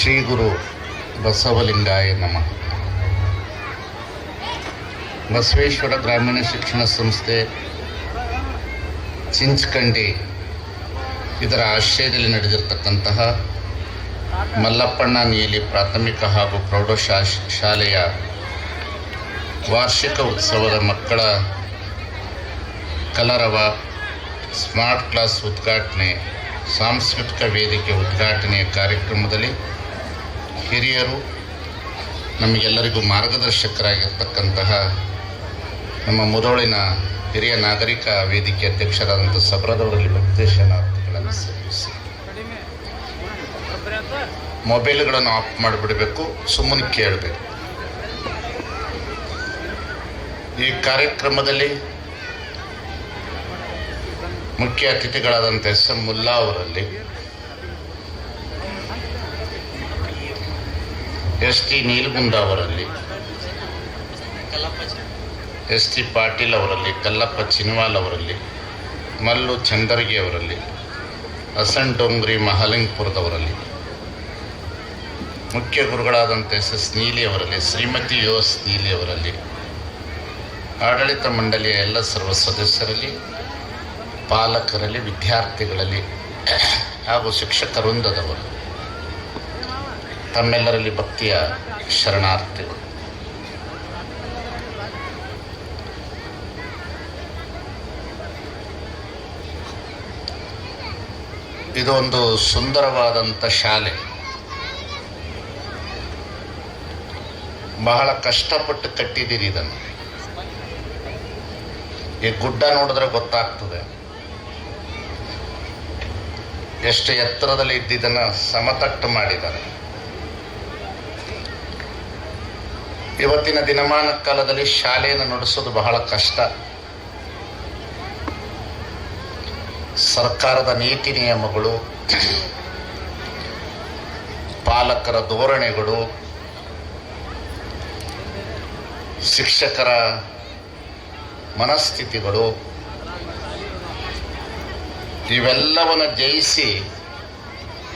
ಶ್ರೀ ಗುರು ಬಸವಲಿಂಗಾಯ ನಮಃ. ಬಸವೇಶ್ವರ ಗ್ರಾಮೀಣ ಶಿಕ್ಷಣ ಸಂಸ್ಥೆ ಚಿಂಚಕಂಡಿ ಇದರ ಆಶ್ರಯದಲ್ಲಿ ನಡೆದಿರತಕ್ಕಂತಹ ಮಲ್ಲಪ್ಪಣ್ಣ ನೀಲಿ ಪ್ರಾಥಮಿಕ ಹಾಗೂ ಪ್ರೌಢಶಾಲೆಯ ವಾರ್ಷಿಕ ಉತ್ಸವದ ಮಕ್ಕಳ ಕಲರವ, ಸ್ಮಾರ್ಟ್ ಕ್ಲಾಸ್ ಉದ್ಘಾಟನೆ, ಸಾಂಸ್ಕೃತಿಕ ವೇದಿಕೆ ಉದ್ಘಾಟನೆಯ ಕಾರ್ಯಕ್ರಮದಲ್ಲಿ ಹಿರಿಯರು, ನಮಗೆಲ್ಲರಿಗೂ ಮಾರ್ಗದರ್ಶಕರಾಗಿರ್ತಕ್ಕಂತಹ ನಮ್ಮ ಮುಧೋಳಿನ ಹಿರಿಯ ನಾಗರಿಕ ವೇದಿಕೆ ಅಧ್ಯಕ್ಷರಾದಂಥ ಸಬ್ರದವರಲ್ಲಿ ಭಕ್ತೇಶನಾರ್ಥಿಗಳನ್ನು ಸಲ್ಲಿಸಿ ಮೊಬೈಲ್ಗಳನ್ನು ಆಫ್ ಮಾಡಿಬಿಡಬೇಕು, ಸುಮ್ಮನೆ ಕೇಳಬೇಕು. ಈ ಕಾರ್ಯಕ್ರಮದಲ್ಲಿ ಮುಖ್ಯ ಅತಿಥಿಗಳಾದಂಥ ಎಸ್.ಎಂ. ಮುಲ್ಲಾ ಅವರಲ್ಲಿ, ಎಸ್.ಟಿ. ನೀಲಗುಂದ ಅವರಲ್ಲಿ, ಎಸ್.ಟಿ. ಪಾಟೀಲ್ ಅವರಲ್ಲಿ, ಕಲ್ಲಪ್ಪ ಚಿನ್ವಾಲ್ ಅವರಲ್ಲಿ, ಮಲ್ಲು ಚಂದರ್ಗಿ ಅವರಲ್ಲಿ, ಹಸನ್ ಡೋಂಗ್ರಿ ಮಹಾಲಿಂಗಪುರದವರಲ್ಲಿ, ಮುಖ್ಯ ಗುರುಗಳಾದಂಥ ಎಸ್.ಎಸ್. ನೀಲಿ ಅವರಲ್ಲಿ, ಶ್ರೀಮತಿ ಯು.ಎಸ್. ನೀಲಿ ಅವರಲ್ಲಿ, ಆಡಳಿತ ಮಂಡಳಿಯ ಎಲ್ಲ ಸರ್ವ ಸದಸ್ಯರಲ್ಲಿ, ಪಾಲಕರಲ್ಲಿ, ವಿದ್ಯಾರ್ಥಿಗಳಲ್ಲಿ ಹಾಗೂ ಶಿಕ್ಷಕ ವೃಂದದವರು, ತಮ್ಮೆಲ್ಲರಲ್ಲಿ ಭಕ್ತಿಯ ಶರಣಾರ್ಥಿಗಳು. ಇದು ಒಂದು ಸುಂದರವಾದಂಥ ಶಾಲೆ. ಬಹಳ ಕಷ್ಟಪಟ್ಟು ಕಟ್ಟಿದ್ದೀರಿ ಇದನ್ನು. ಈ ಗುಡ್ಡ ನೋಡಿದ್ರೆ ಗೊತ್ತಾಗ್ತದೆ ಎಷ್ಟು ಎತ್ತರದಲ್ಲಿ ಇದ್ದಿದ್ದನ್ನು ಸಮತಟ್ಟು ಮಾಡಿದ್ದಾರೆ. ಇವತ್ತಿನ ದಿನಮಾನ ಕಾಲದಲ್ಲಿ ಶಾಲೆಯನ್ನು ನಡೆಸೋದು ಬಹಳ ಕಷ್ಟ. ಸರ್ಕಾರದ ನೀತಿ ನಿಯಮಗಳು, ಪಾಲಕರ ಧೋರಣೆಗಳು, ಶಿಕ್ಷಕರ ಮನಸ್ಥಿತಿಗಳು, ಇವೆಲ್ಲವನ್ನು ಜಯಿಸಿ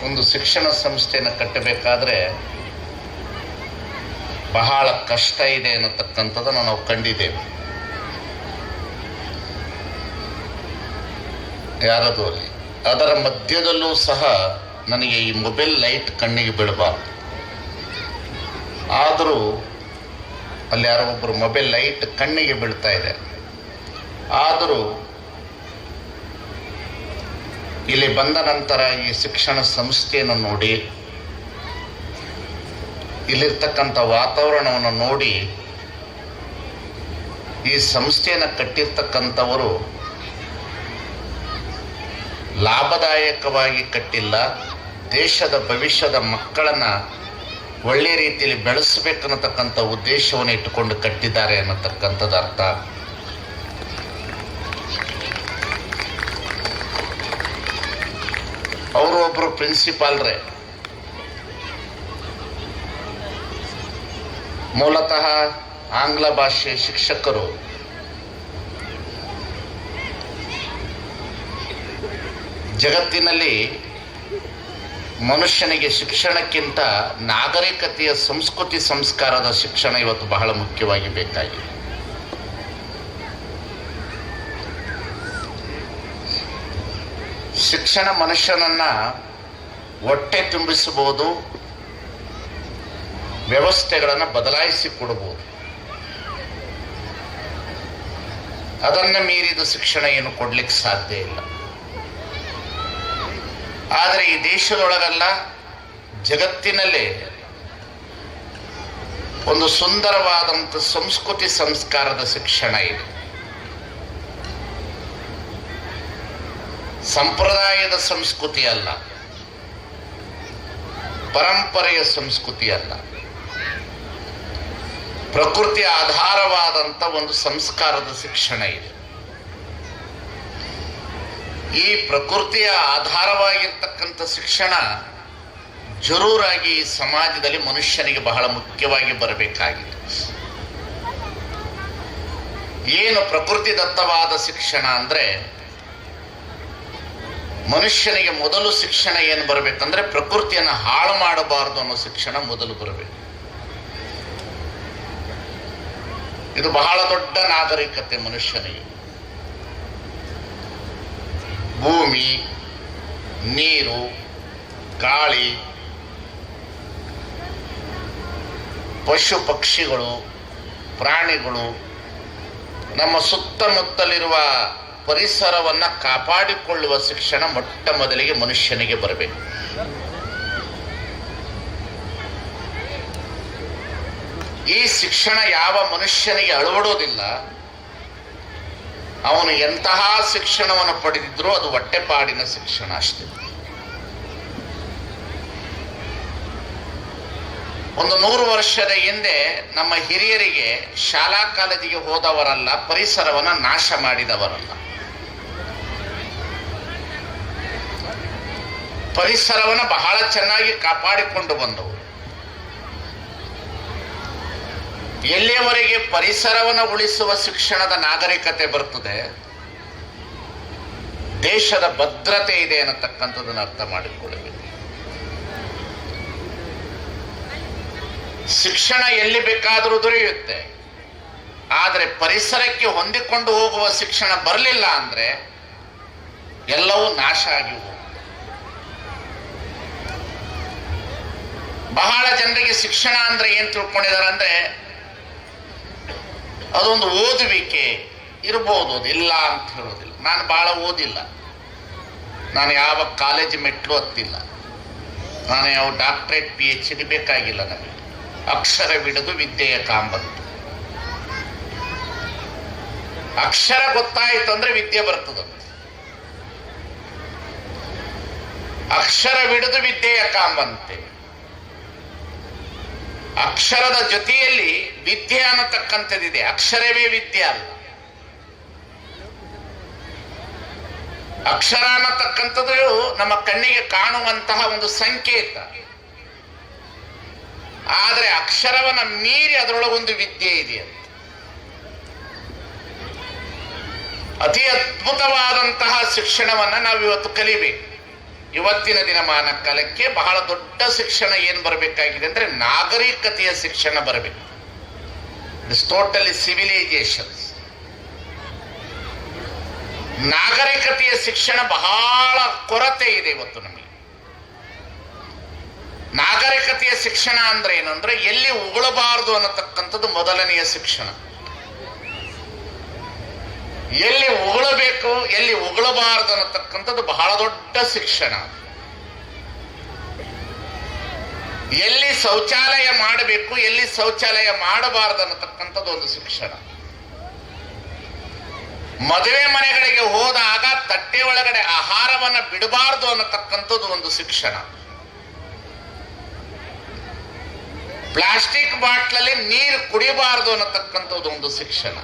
ಒಂದು ಶಿಕ್ಷಣ ಸಂಸ್ಥೆಯನ್ನು ಕಟ್ಟಬೇಕಾದ್ರೆ ಬಹಳ ಕಷ್ಟ ಇದೆ ಅನ್ನತಕ್ಕಂಥದ್ದನ್ನು ನಾವು ಕಂಡಿದ್ದೇವೆ. ಯಾರದು ಅಲ್ಲಿ ಅದರ ಮಧ್ಯದಲ್ಲೂ ಸಹ ನನಗೆ ಈ ಮೊಬೈಲ್ ಲೈಟ್ ಕಣ್ಣಿಗೆ ಬೀಳಬಾರ್ದು. ಆದರೂ ಅಲ್ಲಿ ಯಾರೋ ಒಬ್ಬರು ಮೊಬೈಲ್ ಲೈಟ್ ಕಣ್ಣಿಗೆ ಬೀಳ್ತಾ ಇದೆ. ಆದರೂ ಇಲ್ಲಿ ಬಂದ ನಂತರ ಈ ಶಿಕ್ಷಣ ಸಂಸ್ಥೆಯನ್ನು ನೋಡಿ, ಇಲ್ಲಿರ್ತಕ್ಕಂಥ ವಾತಾವರಣವನ್ನು ನೋಡಿ, ಈ ಸಂಸ್ಥೆಯನ್ನು ಕಟ್ಟಿರ್ತಕ್ಕಂಥವರು ಲಾಭದಾಯಕವಾಗಿ ಕಟ್ಟಿಲ್ಲ, ದೇಶದ ಭವಿಷ್ಯದ ಮಕ್ಕಳನ್ನು ಒಳ್ಳೆ ರೀತಿಯಲ್ಲಿ ಬೆಳೆಸಬೇಕನ್ನತಕ್ಕಂಥ ಉದ್ದೇಶವನ್ನು ಇಟ್ಟುಕೊಂಡು ಕಟ್ಟಿದ್ದಾರೆ ಅನ್ನತಕ್ಕಂಥದ್ದು ಅರ್ಥ. ಅವರು ಒಬ್ಬರು ಪ್ರಿನ್ಸಿಪಾಲ್ರೇ, ಮೂಲತಃ ಆಂಗ್ಲ ಭಾಷೆ ಶಿಕ್ಷಕರು. ಜಗತ್ತಿನಲ್ಲಿ ಮನುಷ್ಯನಿಗೆ ಶಿಕ್ಷಣಕ್ಕಿಂತ ನಾಗರಿಕತೆಯ ಸಂಸ್ಕೃತಿ ಸಂಸ್ಕಾರದ ಶಿಕ್ಷಣ ಇವತ್ತು ಬಹಳ ಮುಖ್ಯವಾಗಿ ಬೇಕಾಗಿದೆ. ಶಿಕ್ಷಣ ಮನುಷ್ಯನನ್ನು ಹೊಟ್ಟೆ ತುಂಬಿಸಬಹುದು, ವ್ಯವಸ್ಥೆಗಳನ್ನು ಬದಲಾಯಿಸಿ ಕೊಡಬಹುದು. ಅದನ್ನು ಮೀರಿದ ಶಿಕ್ಷಣ ಏನು ಕೊಡ್ಲಿಕ್ಕೆ ಸಾಧ್ಯ ಇಲ್ಲ. ಆದರೆ ಈ ದೇಶದೊಳಗಲ್ಲ, ಜಗತ್ತಿನಲ್ಲೇ ಒಂದು ಸುಂದರವಾದಂಥ ಸಂಸ್ಕೃತಿ ಸಂಸ್ಕಾರದ ಶಿಕ್ಷಣ ಇದೆ. ಸಂಪ್ರದಾಯದ ಸಂಸ್ಕೃತಿ ಅಲ್ಲ, ಪರಂಪರೆಯ ಸಂಸ್ಕೃತಿ ಅಲ್ಲ, ಪ್ರಕೃತಿ ಆಧಾರವಾದಂಥ ಒಂದು ಸಂಸ್ಕಾರದ ಶಿಕ್ಷಣ ಇದೆ. ಈ ಪ್ರಕೃತಿಯ ಆಧಾರವಾಗಿರ್ತಕ್ಕಂಥ ಶಿಕ್ಷಣ ಜರೂರಾಗಿ ಈ ಸಮಾಜದಲ್ಲಿ ಮನುಷ್ಯನಿಗೆ ಬಹಳ ಮುಖ್ಯವಾಗಿ ಬರಬೇಕಾಗಿದೆ. ಏನು ಪ್ರಕೃತಿ ದತ್ತವಾದ ಶಿಕ್ಷಣ ಅಂದರೆ ಮನುಷ್ಯನಿಗೆ ಮೊದಲು ಶಿಕ್ಷಣ ಏನು ಬರಬೇಕಂದ್ರೆ ಪ್ರಕೃತಿಯನ್ನು ಹಾಳು ಮಾಡಬಾರದು ಅನ್ನೋ ಶಿಕ್ಷಣ ಮೊದಲು ಬರಬೇಕು. ಇದು ಬಹಳ ದೊಡ್ಡ ನಾಗರಿಕತೆ ಮನುಷ್ಯನಿಗೆ. ಭೂಮಿ, ನೀರು, ಗಾಳಿ, ಪಶು ಪಕ್ಷಿಗಳು, ಪ್ರಾಣಿಗಳು, ನಮ್ಮ ಸುತ್ತಮುತ್ತಲಿರುವ ಪರಿಸರವನ್ನು ಕಾಪಾಡಿಕೊಳ್ಳುವ ಶಿಕ್ಷಣ ಮೊಟ್ಟ ಮೊದಲಿಗೆ ಮನುಷ್ಯನಿಗೆ ಬರಬೇಕು. ಈ ಶಿಕ್ಷಣ ಯಾವ ಮನುಷ್ಯನಿಗೆ ಅಳವಡೋದಿಲ್ಲ, ಅವನು ಎಂತಹ ಶಿಕ್ಷಣವನ್ನು ಪಡೆದಿದ್ರೂ ಅದು ಹೊಟ್ಟೆಪಾಡಿನ ಶಿಕ್ಷಣ ಅಷ್ಟೇ. ಒಂದು 100 ವರ್ಷದ ಹಿಂದೆ ನಮ್ಮ ಹಿರಿಯರಿಗೆ ಶಾಲಾ ಕಾಲೇಜಿಗೆ ಹೋದವರಲ್ಲ, ಪರಿಸರವನ್ನು ನಾಶ ಮಾಡಿದವರಲ್ಲ. ಪರಿಸರವನ್ನು ಬಹಳ ಚೆನ್ನಾಗಿ ಕಾಪಾಡಿಕೊಂಡು ಬಂದವರು. ಎಲ್ಲಿಯವರೆಗೆ ಪರಿಸರವನ್ನು ಉಳಿಸುವ ಶಿಕ್ಷಣದ ನಾಗರಿಕತೆ ಬರ್ತದೆ, ದೇಶದ ಭದ್ರತೆ ಇದೆ ಅನ್ನತಕ್ಕಂಥದ್ದನ್ನು ಅರ್ಥ ಮಾಡಿಕೊಳ್ಳಬೇಕು. ಶಿಕ್ಷಣ ಎಲ್ಲಿ ಬೇಕಾದರೂ ದೊರೆಯುತ್ತೆ, ಆದರೆ ಪರಿಸರಕ್ಕೆ ಹೊಂದಿಕೊಂಡು ಹೋಗುವ ಶಿಕ್ಷಣ ಬರಲಿಲ್ಲ ಅಂದ್ರೆ ಎಲ್ಲವೂ ನಾಶ ಆಗಿ ಹೋಗುತ್ತೆ. ಬಹಳ ಜನರಿಗೆ ಶಿಕ್ಷಣ ಅಂದ್ರೆ ಏನ್ ತಿಳ್ಕೊಂಡಿದ್ದಾರೆ ಅಂದ್ರೆ ಅದೊಂದು ಓದುವಿಕೆ ಇರ್ಬೋದು, ಅದು ಇಲ್ಲ ಅಂತ ಹೇಳೋದಿಲ್ಲ. ನಾನು ಬಹಳ ಓದಿಲ್ಲ, ನಾನು ಯಾವ ಕಾಲೇಜ್ ಮೆಟ್ಲು ಹತ್ತಿಲ್ಲ, ನಾನು ಯಾವ ಡಾಕ್ಟರೇಟ್ PhD ಬೇಕಾಗಿಲ್ಲ. ನನಗೆ ಅಕ್ಷರವಿಡದು ವಿದ್ಯೆಯ ಕಾಂಬಂತು. ಅಕ್ಷರ ಗೊತ್ತಾಯಿತು ಅಂದ್ರೆ ವಿದ್ಯೆ ಬರ್ತದಂತೆ. ಅಕ್ಷರವಿಡದು ವಿದ್ಯೆಯ ಕಾಂಬಂತೆ. ಅಕ್ಷರದ ಜೊತೆಯಲ್ಲಿ ವಿದ್ಯೆ ಅನ್ನತಕ್ಕಂಥದ್ದಿದೆ, ಅಕ್ಷರವೇ ವಿದ್ಯೆ ಅಲ್ಲ. ಅಕ್ಷರ ಅನ್ನತಕ್ಕಂಥದ್ದು ನಮ್ಮ ಕಣ್ಣಿಗೆ ಕಾಣುವಂತಹ ಒಂದು ಸಂಕೇತ, ಆದರೆ ಅಕ್ಷರವನ್ನ ಮೀರಿ ಅದರೊಳಗೊಂದು ವಿದ್ಯೆ ಇದೆ ಅಂತ. ಅತಿ ಅದ್ಭುತವಾದಂತಹ ಶಿಕ್ಷಣವನ್ನ ನಾವು ಇವತ್ತು ಕಲಿಬೇಕು. ಇವತ್ತಿನ ದಿನಮಾನ ಕಾಲಕ್ಕೆ ಬಹಳ ದೊಡ್ಡ ಶಿಕ್ಷಣ ಏನು ಬರಬೇಕಾಗಿದೆ ಅಂದ್ರೆ ನಾಗರಿಕತೆಯ ಶಿಕ್ಷಣ ಬರಬೇಕು. It's totally civilisation. ನಾಗರಿಕತೆಯ ಶಿಕ್ಷಣ ಬಹಳ ಕೊರತೆ ಇದೆ ಇವತ್ತು ನಮಗೆ. ನಾಗರಿಕತೆಯ ಶಿಕ್ಷಣ ಅಂದ್ರೆ ಏನು ಅಂದ್ರೆ ಎಲ್ಲಿ ಉಗುಳಬಾರದು ಅನ್ನತಕ್ಕಂಥದ್ದು ಮೊದಲನೆಯ ಶಿಕ್ಷಣ. ಎಲ್ಲಿ ಉಗುಳಬೇಕು, ಎಲ್ಲಿ ಉಗುಳಬಾರದು ಅನ್ನತಕ್ಕಂಥದ್ದು ಬಹಳ ದೊಡ್ಡ ಶಿಕ್ಷಣ. ಎಲ್ಲಿ ಶೌಚಾಲಯ ಮಾಡಬೇಕು, ಎಲ್ಲಿ ಶೌಚಾಲಯ ಮಾಡಬಾರದು ಅನ್ನತಕ್ಕಂಥದ್ದು ಒಂದು ಶಿಕ್ಷಣ. ಮದುವೆ ಮನೆಗಳಿಗೆ ಹೋದಾಗ ತಟ್ಟೆ ಒಳಗಡೆ ಆಹಾರವನ್ನು ಬಿಡಬಾರದು ಅನ್ನತಕ್ಕಂಥದ್ದು ಒಂದು ಶಿಕ್ಷಣ. ಪ್ಲಾಸ್ಟಿಕ್ ಬಾಟ್ಲಲ್ಲಿ ನೀರು ಕುಡಿಬಾರದು ಅನ್ನತಕ್ಕಂಥದ್ದು ಒಂದು ಶಿಕ್ಷಣ.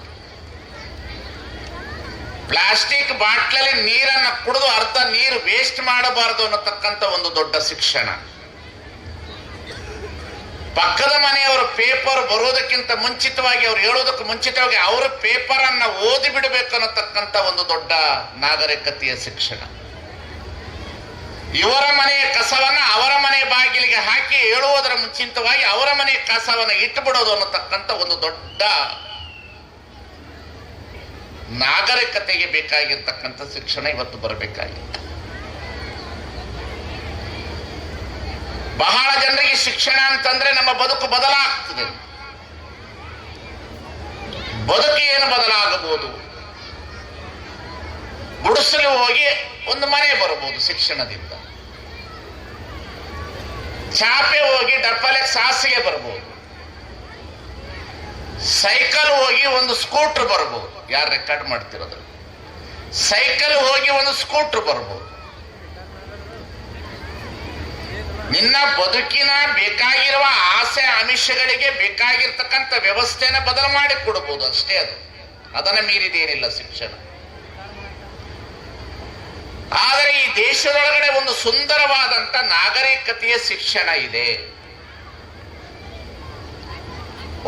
ಪ್ಲಾಸ್ಟಿಕ್ ಬಾಟ್ಲಲ್ಲಿ ನೀರನ್ನು ಕುಡಿದು ಅರ್ಧ ನೀರು ವೇಸ್ಟ್ ಮಾಡಬಾರದು ಅನ್ನತಕ್ಕಂಥ ಒಂದು ದೊಡ್ಡ ಶಿಕ್ಷಣ. ಪಕ್ಕದ ಮನೆಯವರು ಪೇಪರ್ ಬರೋದಕ್ಕಿಂತ ಮುಂಚಿತವಾಗಿ, ಅವ್ರು ಹೇಳೋದಕ್ಕೆ ಮುಂಚಿತವಾಗಿ ಅವರ ಪೇಪರ್ ಅನ್ನ ಓದಿ ಬಿಡಬೇಕು ಅನ್ನತಕ್ಕಂಥ ಒಂದು ದೊಡ್ಡ ನಾಗರಿಕತೆಯ ಶಿಕ್ಷಣ. ಇವರ ಮನೆಯ ಕಸವನ್ನ ಅವರ ಮನೆ ಬಾಗಿಲಿಗೆ ಹಾಕಿ ಹೇಳುವುದರ ಮುಂಚಿತವಾಗಿ ಅವರ ಮನೆಯ ಕಸವನ್ನ ಇಟ್ಟು ಬಿಡೋದು ಅನ್ನತಕ್ಕಂಥ ಒಂದು ದೊಡ್ಡ ನಾಗರಿಕತೆಗೆ ಬೇಕಾಗಿರ್ತಕ್ಕಂಥ ಶಿಕ್ಷಣ ಇವತ್ತು ಬರಬೇಕಾಗಿದೆ. ಬಹಳ ಜನರಿಗೆ ಶಿಕ್ಷಣ ಅಂತಂದ್ರೆ ನಮ್ಮ ಬದುಕು ಬದಲಾಗ್ತದೆ. ಬದುಕು ಏನು ಬದಲಾಗಬಹುದು? ಗುಡಿಸಲು ಹೋಗಿ ಒಂದು ಮನೆ ಬರಬಹುದು ಶಿಕ್ಷಣದಿಂದ. ಚಾಪೆ ಹೋಗಿ ಡಪ್ಪಲೆಕ್ಸ್ ಹಾಸಿಗೆ ಬರಬಹುದು. ಸೈಕಲ್ ಹೋಗಿ ಒಂದು ಸ್ಕೂಟರ್ ಬರಬಹುದು. ಯಾರು ರೆಕಾರ್ಡ್ ಮಾಡ್ತಿರೋದು? ಸೈಕಲ್ ಹೋಗಿ ಒಂದು ಸ್ಕೂಟರ್ ಬರಬಹುದು. ನಿನ್ನ ಬದುಕಿನ ಬೇಕಾಗಿರುವ ಆಸೆ ಆಮಿಷಗಳಿಗೆ ಬೇಕಾಗಿರ್ತಕ್ಕಂಥ ವ್ಯವಸ್ಥೆನ ಬದಲು ಮಾಡಿ ಕೊಡಬಹುದು ಅಷ್ಟೇ. ಅದನ್ನ ಮೀರಿದೇನಿಲ್ಲ ಶಿಕ್ಷಣ. ಆದರೆ ಈ ದೇಶದೊಳಗಡೆ ಒಂದು ಸುಂದರವಾದಂತ ನಾಗರಿಕತೆಯ ಶಿಕ್ಷಣ ಇದೆ.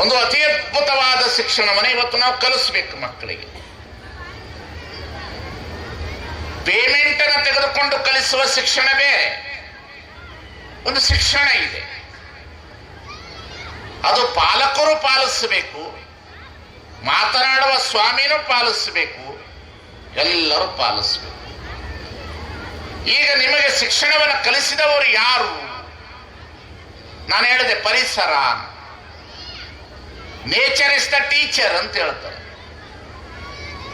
ಒಂದು ಅತಿ ಅದ್ಭುತವಾದ ಶಿಕ್ಷಣವನ್ನು ಇವತ್ತು ನಾವು ಕಲಿಸ್ಬೇಕು ಮಕ್ಕಳಿಗೆ. ಪೇಮೆಂಟ್ ಅನ್ನು ತೆಗೆದುಕೊಂಡು ಕಲಿಸುವ ಶಿಕ್ಷಣ ಬೇರೆ, ಒಂದು ಶಿಕ್ಷಣ ಇದೆ. ಅದು ಪಾಲಕರು ಪಾಲಿಸಬೇಕು, ಮಾತನಾಡುವ ಸ್ವಾಮಿನೂ ಪಾಲಿಸಬೇಕು, ಎಲ್ಲರೂ ಪಾಲಿಸಬೇಕು. ಈಗ ನಿಮಗೆ ಶಿಕ್ಷಣವನ್ನು ಕಲಿಸಿದವರು ಯಾರು? ನಾನು ಹೇಳಿದೆ ಪರಿಸರ, ನೇಚರ್ ಇಸ್ ದ ಟೀಚರ್ ಅಂತ ಹೇಳ್ತಾರೆ.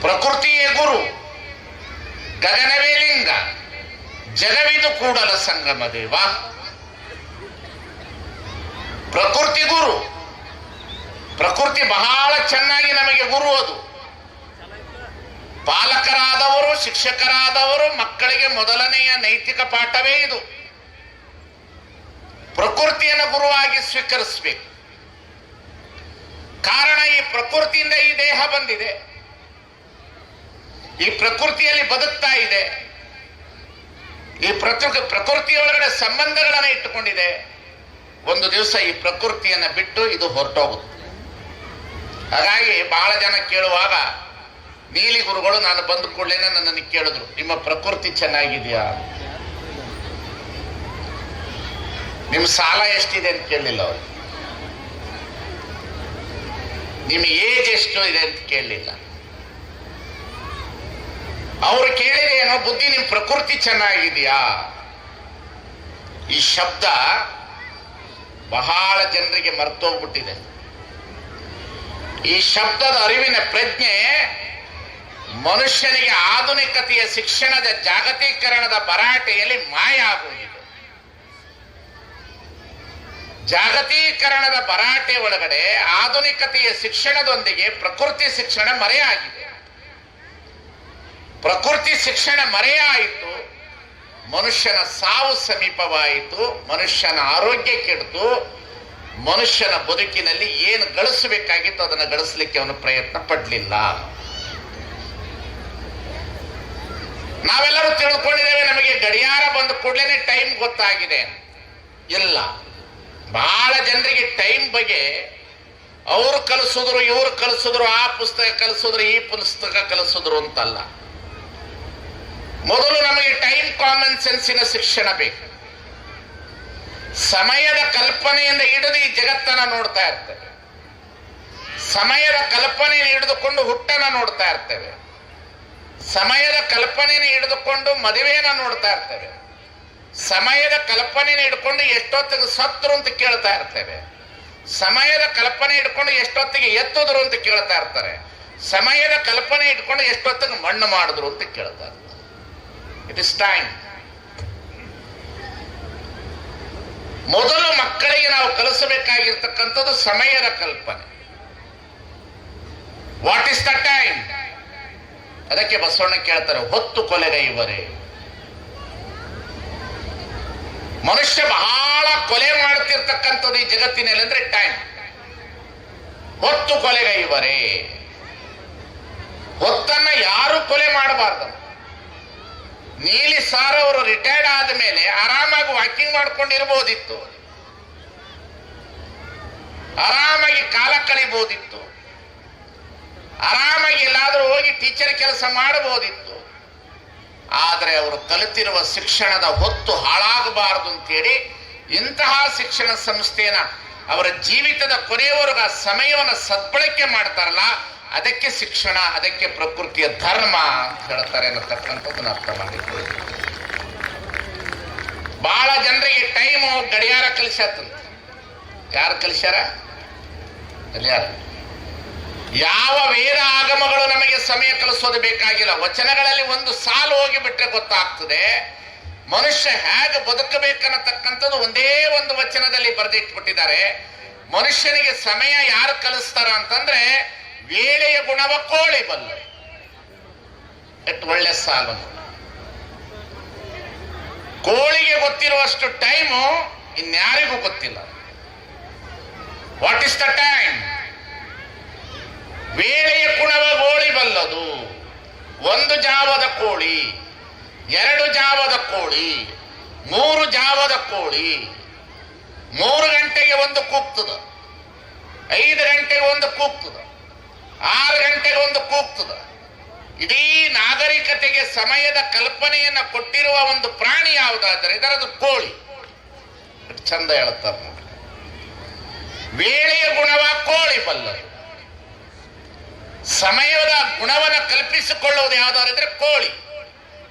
ಪ್ರಕೃತಿಯೇ ಗುರು, ಗಗನವೇ ಲಿಂಗ, ಜಗವಿದು ಕೂಡಲ ಸಂಗಮ ದೇವ. ಪ್ರಕೃತಿ ಗುರು, ಪ್ರಕೃತಿ ಬಹಳ ಚೆನ್ನಾಗಿ ನಮಗೆ ಗುರು. ಅದು ಪಾಲಕರಾದವರು, ಶಿಕ್ಷಕರಾದವರು ಮಕ್ಕಳಿಗೆ ಮೊದಲನೆಯ ನೈತಿಕ ಪಾಠವೇ ಇದು. ಪ್ರಕೃತಿಯನ್ನು ಗುರುವಾಗಿ ಸ್ವೀಕರಿಸಬೇಕು. ಕಾರಣ ಈ ಪ್ರಕೃತಿಯಿಂದ ಈ ದೇಹ ಬಂದಿದೆ, ಈ ಪ್ರಕೃತಿಯಲ್ಲಿ ಬದುಕ್ತಾ ಇದೆ, ಈ ಪ್ರಕೃತಿಯೊಳಗಡೆ ಸಂಬಂಧಗಳನ್ನು ಇಟ್ಟುಕೊಂಡಿದೆ. ಒಂದು ದಿವಸ ಈ ಪ್ರಕೃತಿಯನ್ನು ಬಿಟ್ಟು ಇದು ಹೊರಟೋಗುತ್ತೆ. ಹಾಗಾಗಿ ಬಹಳ ಜನ ಕೇಳುವಾಗ ನೀಲಿ ಗುರುಗಳು ನಾನು ಬಂದ ಕೂಡಲೇ ನನ್ನನ್ನು ಕೇಳಿದ್ರು, ನಿಮ್ಮ ಪ್ರಕೃತಿ ಚೆನ್ನಾಗಿದೆಯಾ, ನಿಮ್ಮ ಸಾಲ ಎಷ್ಟಿದೆ ಅಂತ ಕೇಳಲಿಲ್ಲ ಅವರು, ನಿಮ್ಮ ಏಜ್ ಎಷ್ಟು ಇದೆ ಅಂತ ಕೇಳಲಿಲ್ಲ. ಅವರು ಕೇಳಿದೇನೋ ಬುದ್ಧಿ ನಿಮ್ಮ ಪ್ರಕೃತಿ ಚೆನ್ನಾಗಿದೆಯಾ. ಈ ಶಬ್ದ ಬಹಳ ಜನರಿಗೆ ಮರ್ತೋಗ್ಬಿಟ್ಟಿದೆ. ಈ ಶಬ್ದದ ಅರಿವಿನ ಪ್ರಜ್ಞೆ ಮನುಷ್ಯನಿಗೆ ಆಧುನಿಕತೆಯ ಶಿಕ್ಷಣದ ಜಾಗತೀಕರಣದ ಭರಾಟೆಯಲ್ಲಿ ಮಾಯ ಆಗುವುದು. ಜಾಗತೀಕರಣದ ಭರಾಟೆ ಒಳಗಡೆ ಆಧುನಿಕತೆಯ ಶಿಕ್ಷಣದೊಂದಿಗೆ ಪ್ರಕೃತಿ ಶಿಕ್ಷಣ ಮರೆಯಾಗಿದೆ. ಪ್ರಕೃತಿ ಶಿಕ್ಷಣ ಮರೆಯಾಯಿತು, ಮನುಷ್ಯನ ಸಾವು ಸಮೀಪವಾಯಿತು, ಮನುಷ್ಯನ ಆರೋಗ್ಯ ಕೆಡಿತು, ಮನುಷ್ಯನ ಬದುಕಿನಲ್ಲಿ ಏನು ಗಳಿಸಬೇಕಾಗಿತ್ತು ಅದನ್ನು ಗಳಿಸಲಿಕ್ಕೆ ಅವನು ಪ್ರಯತ್ನ ಪಡಲಿಲ್ಲ. ನಾವೆಲ್ಲರೂ ತಿಳ್ಕೊಂಡಿದ್ದೇವೆ ನಮಗೆ ಗಡಿಯಾರ ಬಂದ ಕೂಡಲೇ ಟೈಮ್ ಗೊತ್ತಾಗಿದೆ. ಇಲ್ಲ, ಬಹಳ ಜನರಿಗೆ ಟೈಮ್ ಬಗ್ಗೆ ಅವರು ಕಲಿಸಿದ್ರು, ಇವರು ಕಲಿಸಿದ್ರು, ಆ ಪುಸ್ತಕ ಕಲಿಸಿದ್ರು, ಈ ಪುಸ್ತಕ ಕಲಿಸಿದ್ರು ಅಂತಲ್ಲ. ಮೊದಲು ನಮಗೆ ಟೈಮ್ ಕಾಮನ್ ಸೆನ್ಸಿನ ಶಿಕ್ಷಣ ಬೇಕು. ಸಮಯದ ಕಲ್ಪನೆಯಿಂದ ಹಿಡಿದು ಈ ಜಗತ್ತನ್ನ ನೋಡ್ತಾ ಇರ್ತೇವೆ. ಸಮಯದ ಕಲ್ಪನೆಯನ್ನು ಹಿಡಿದುಕೊಂಡು ಹುಟ್ಟನ್ನ ನೋಡ್ತಾ ಇರ್ತೇವೆ. ಸಮಯದ ಕಲ್ಪನೆಯನ್ನು ಹಿಡಿದುಕೊಂಡು ಮದುವೆಯನ್ನ ನೋಡ್ತಾ ಇರ್ತೇವೆ. ಸಮಯದ ಕಲ್ಪನೆಯನ್ನು ಹಿಡ್ಕೊಂಡು ಎಷ್ಟೊತ್ತಿಗೆ ಸತ್ರು ಅಂತ ಕೇಳ್ತಾ ಇರ್ತೇವೆ. ಸಮಯದ ಕಲ್ಪನೆ ಇಟ್ಕೊಂಡು ಎಷ್ಟೊತ್ತಿಗೆ ಎತ್ತಿದ್ರು ಅಂತ ಕೇಳ್ತಾ ಇರ್ತಾರೆ. ಸಮಯದ ಕಲ್ಪನೆ ಇಟ್ಕೊಂಡು ಎಷ್ಟೊತ್ತಿಗೆ ಮಣ್ಣು ಮಾಡಿದ್ರು ಅಂತ ಕೇಳ್ತಾ ಇರ್ತಾರೆ. It is time. ಮೊದಲು ಮಕ್ಕಳಿಗೆ ನಾವು ಕಲಿಸಬೇಕಾಗಿರ್ತಕ್ಕಂಥದ್ದು ಸಮಯದ ಕಲ್ಪನೆ. What is the time? ಅದಕ್ಕೆ ಬಸವಣ್ಣ ಕೇಳ್ತಾರೆ, ಹೊತ್ತು ಕೊಲೆಗೈವರೇ. ಮನುಷ್ಯ ಬಹಳ ಕೊಲೆ ಮಾಡ್ತಿರ್ತಕ್ಕಂಥದ್ದು ಈ ಜಗತ್ತಿನಲ್ಲಿ ಅಂದ್ರೆ ಟೈಮ್. ಹೊತ್ತು ಕೊಲೆಗೈವರೇ. ಹೊತ್ತನ್ನ ಯಾರು ಕೊಲೆ ಮಾಡಬಾರ್ದು. ನೀಲಿ ಸಾರ್ ಅವರು ರಿಟೈರ್ಡ್ ಆದ ಮೇಲೆ ಆರಾಮಾಗಿ ವಾಕಿಂಗ್ ಮಾಡ್ಕೊಂಡಿರ್ಬೋದಿತ್ತು, ಆರಾಮಾಗಿ ಕಾಲ ಕಳಿಬಹುದಿತ್ತು, ಆರಾಮಾಗಿ ಎಲ್ಲಾದ್ರೂ ಹೋಗಿ ಟೀಚರ್ ಕೆಲಸ ಮಾಡಬಹುದಿತ್ತು. ಆದರೆ ಅವರು ಕಲಿತಿರುವ ಶಿಕ್ಷಣದ ಹೊತ್ತು ಹಾಳಾಗಬಾರದು ಅಂತೇಳಿ ಇಂತಹ ಶಿಕ್ಷಣ ಸಂಸ್ಥೆಯನ್ನ ಅವರ ಜೀವಿತದ ಕೊನೆಯವರೆಗೂ ಆ ಸಮಯವನ್ನು ಸದ್ಬಳಕೆ ಮಾಡ್ತಾರಲ್ಲ, ಅದಕ್ಕೆ ಶಿಕ್ಷಣ, ಅದಕ್ಕೆ ಪ್ರಕೃತಿಯ ಧರ್ಮ ಅಂತ ಹೇಳ್ತಾರೆ ಅನ್ನತಕ್ಕಂಥದ್ದನ್ನ ಅರ್ಥ ಮಾಡಿಕೊಳ್ಳಿ. ಬಹಳ ಜನರಿಗೆ ಟೈಮು ಗಡಿಯಾರ ಕಲಿಸತ್ತಂತ. ಯಾರು ಕಲಿಸ್ಯಾರ? ಗಡಿಯಾರ. ಯಾವ ವೇದ ಆಗಮಗಳು ನಮಗೆ ಸಮಯ ಕಲಿಸೋದು ಬೇಕಾಗಿಲ್ಲ. ವಚನಗಳಲ್ಲಿ ಒಂದು ಸಾಲು ಹೋಗಿಬಿಟ್ರೆ ಗೊತ್ತಾಗ್ತದೆ ಮನುಷ್ಯ ಹೇಗೆ ಬದುಕಬೇಕನ್ನತಕ್ಕಂಥದ್ದು ಒಂದೇ ಒಂದು ವಚನದಲ್ಲಿ ಬರೆದಿಟ್ಬಿಟ್ಟಿದ್ದಾರೆ. ಮನುಷ್ಯನಿಗೆ ಸಮಯ ಯಾರು ಕಲಿಸ್ತಾರ ಅಂತಂದ್ರೆ ವೇಳೆಯ ಗುಣವ ಕೋಳಿ ಬಲ್ಲ. ಎಷ್ಟು ಒಳ್ಳೆ ಸಾಲು. ಕೋಳಿಗೆ ಗೊತ್ತಿರುವಷ್ಟು ಟೈಮು ಇನ್ಯಾರಿಗೂ ಗೊತ್ತಿಲ್ಲ. What is the time? ವೇಳೆಯ ಗುಣವ ಕೋಳಿ ಬಲ್ಲದು. ಒಂದು ಜಾವದ ಕೋಳಿ, 2 ಜಾವದ ಕೋಳಿ, 3 ಜಾವದ ಕೋಳಿ 3 ಗಂಟೆಗೆ ಒಂದು ಕೂಗ್ತದ, 5 ಗಂಟೆಗೆ ಒಂದು ಕೂಗ್ತದ, 6 ಗಂಟೆಗೆ ಒಂದು ಕೂಗ್ತದ, ಇಡೀ ನಾಗರಿಕತೆಗೆ ಸಮಯದ ಕಲ್ಪನೆಯನ್ನ ಕೊಟ್ಟಿರುವ ಒಂದು ಪ್ರಾಣಿ ಯಾವುದಾದರೆ ಇದರದು ಕೋಳಿ. ಚಂದ ಹೇಳ್ತಾರೆ ನೋಡಿ, ವೇಳೆಯ ಗುಣವ ಕೋಳಿ ಬಲ್ಲದು. ಸಮಯದ ಗುಣವನ್ನು ಕಲ್ಪಿಸಿಕೊಳ್ಳುವುದು ಯಾವುದಾದ್ರೆ ಕೋಳಿ.